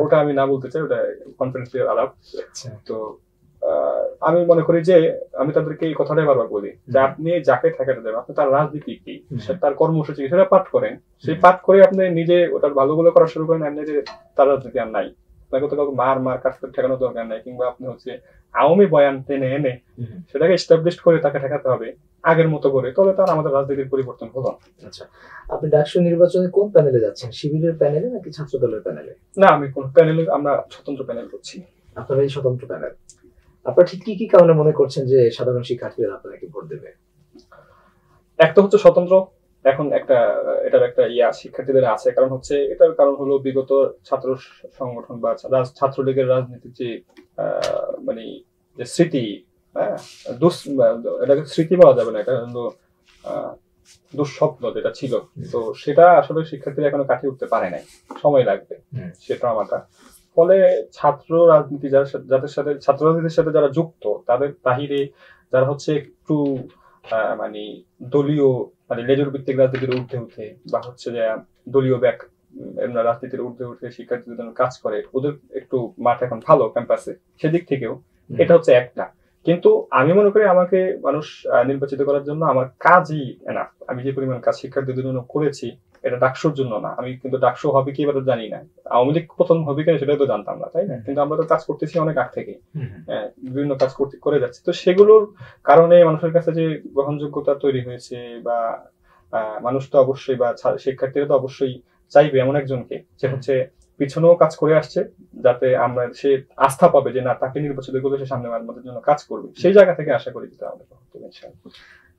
ওটা আমি না বলতে চাই, ওটা কনফিডেন্সিয়াল আলাপ। তো আমি মনে করি যে আমি তাদেরকে এই কথাটাই বারবার বলি যে আপনি যাকে ঠেকাতে দেবেন, আপনি তার রাজনীতি কি, তার কর্মসূচি সেটা পাঠ করেন, সেই পাঠ করে আপনি নিজে ওটার ভালোগুলো করা শুরু করেন। এমনি যে তার রাজনীতি আর নাই, আপনাকে তো কাউকে মার কাজ করে ঠেকানোর দরকার নাই, কিংবা আপনি হচ্ছে আওয়ামী বয়ান টেনে এনে সেটাকে এস্টাবলিশ করে তাকে ঠেকাতে হবে আগের মতো করে, তবে তার আমাদের রাজনীতির পরিবর্তন হলো। আচ্ছা, আপনি ডাকসু নির্বাচনে কোন প্যানেলে যাচ্ছেন, শিবিরের প্যানেলে নাকি ছাত্র দলের প্যানেলে? না, আমি কোন প্যানেলে, আমরা স্বতন্ত্র প্যানেল করছি। আপনারা এই স্বতন্ত্র প্যানেল, আপনারা ঠিক কি কারণে মনে করছেন যে সাধারণ শিক্ষার্থীরা আপনাকে ভোট দেবে? একটা হচ্ছে স্বতন্ত্র, এখন এটার একটা শিক্ষার্থীদের আছে, কারণ হচ্ছে এটার কারণ হলো বিগত ছাত্র সংগঠন বা ছাত্রলীগের রাজনীতির যে মানে যে স্মৃতি, হ্যাঁ এটাকে স্মৃতি বলা যাবে না, এটা হলো দুঃস্বপ্ন যেটা ছিল, তো সেটা আসলে শিক্ষার্থীরা এখনো কাটিয়ে উঠতে পারে নাই, সময় লাগবে সেটা আমাটা। ফলে ছাত্র রাজনীতি যাদের সাথে ছাত্র রাজনীতির সাথে যারা যুক্ত, তাদের বাহিরে যারা হচ্ছে একটু মানে দলীয় মানে লেজুর ভিত্তিক রাজনীতির ঊর্ধ্বে উঠে বা হচ্ছে যে দলীয় এমনি রাজনীতির ঊর্ধ্বে উঠে শিক্ষার্থীদের জন্য কাজ করে, ওদের একটু মাঠ এখন ভালো ক্যাম্পাসে, সেদিক থেকেও এটা হচ্ছে একটা। কিন্তু আমি মনে করি আমাকে মানুষ নির্বাচিত করার জন্য আমার কাজই এনাফ। আমি যে পরিমাণ কাজ শিক্ষার্থীদের জন্য করেছি এটা ডাকসুর জন্য না। আমি কিন্তু ডাকসু হবে কি এবার জানি না, আওয়ামী লীগ প্রথম হবে কিনা সেটাও তো জানতাম না, তাই না? কিন্তু আমরা তো কাজ করতেছি অনেক আগ থেকে, বিভিন্ন কাজ করে যাচ্ছি। তো সেগুলোর কারণে মানুষের কাছে যে গ্রহণযোগ্যতা তৈরি হয়েছে, বা মানুষ তো অবশ্যই বা শিক্ষার্থীরা তো অবশ্যই চাইবে এমন একজনকে যে হচ্ছে পিছনেও কাজ করে আসছে, যাতে আমরা সে আস্থা পাবে যে না, তাকে নির্বাচিত করলে সে সামনে আমাদের জন্য কাজ করবে। সেই জায়গা থেকে আশা করি যেটা আমাদের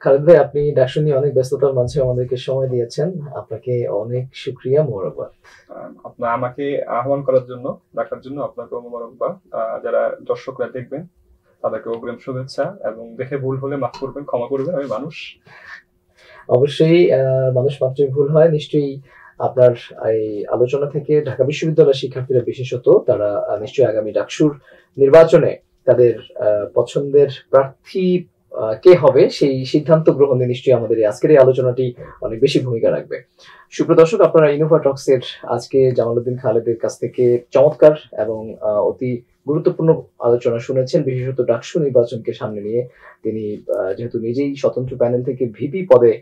খালেদ ভাই, আপনি ডাকসু নিয়ে অনেক ব্যস্ততার মাঝে আমাদেরকে সময় দিয়েছেন, আপনাকে অনেক শুকরিয়া, মোবারকবাদ। আপনার আমাকে আহ্বান করার জন্য, ডাকার জন্য আপনাকেও মোবারকবাদ। যারা দর্শকরা দেখবেন তাদেরকে অগ্রিম শুভেচ্ছা, এবং দেখে ভুল হলে মাফ করবেন, ক্ষমা করবেন, আমি মানুষ। অবশ্যই মানুষ মাত্রই ভুল হয়। নিশ্চয়ই আপনার এই আলোচনা থেকে ঢাকা বিশ্ববিদ্যালয়ের শিক্ষার্থীরা বিশেষত তারা নিশ্চয়ই আগামী ডাকসুর নির্বাচনে তাদের পছন্দের প্রার্থী কে হবে সেই সিদ্ধান্ত গ্রহণে নিশ্চয়ই আমাদের আজকের এই আলোচনাটি অনেক বেশি ভূমিকা রাখবে। সুপ্রিয় দর্শক, আপনারা ইনোভা টক্সের আজকে জামালউদ্দিন খালেদের কাছ থেকে চমৎকার এবং অতি গুরুত্বপূর্ণ আলোচনা শুনেছেন, বিশেষত ডাকসু নির্বাচনকে সামনে নিয়ে। তিনি যেহেতু নিজেই স্বতন্ত্র প্যানেল থেকে ভিপি পদে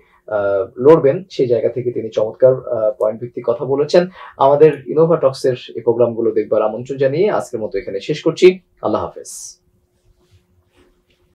লড়বেন, সেই জায়গা থেকে তিনি চমৎকার পয়েন্ট ভিত্তিক কথা বলেছেন। আমাদের ইনোভা টক্সের এই প্রোগ্রামগুলো দেখবার আমন্ত্রণ জানিয়ে আজকের মতো এখানে শেষ করছি। আল্লাহ হাফেজ।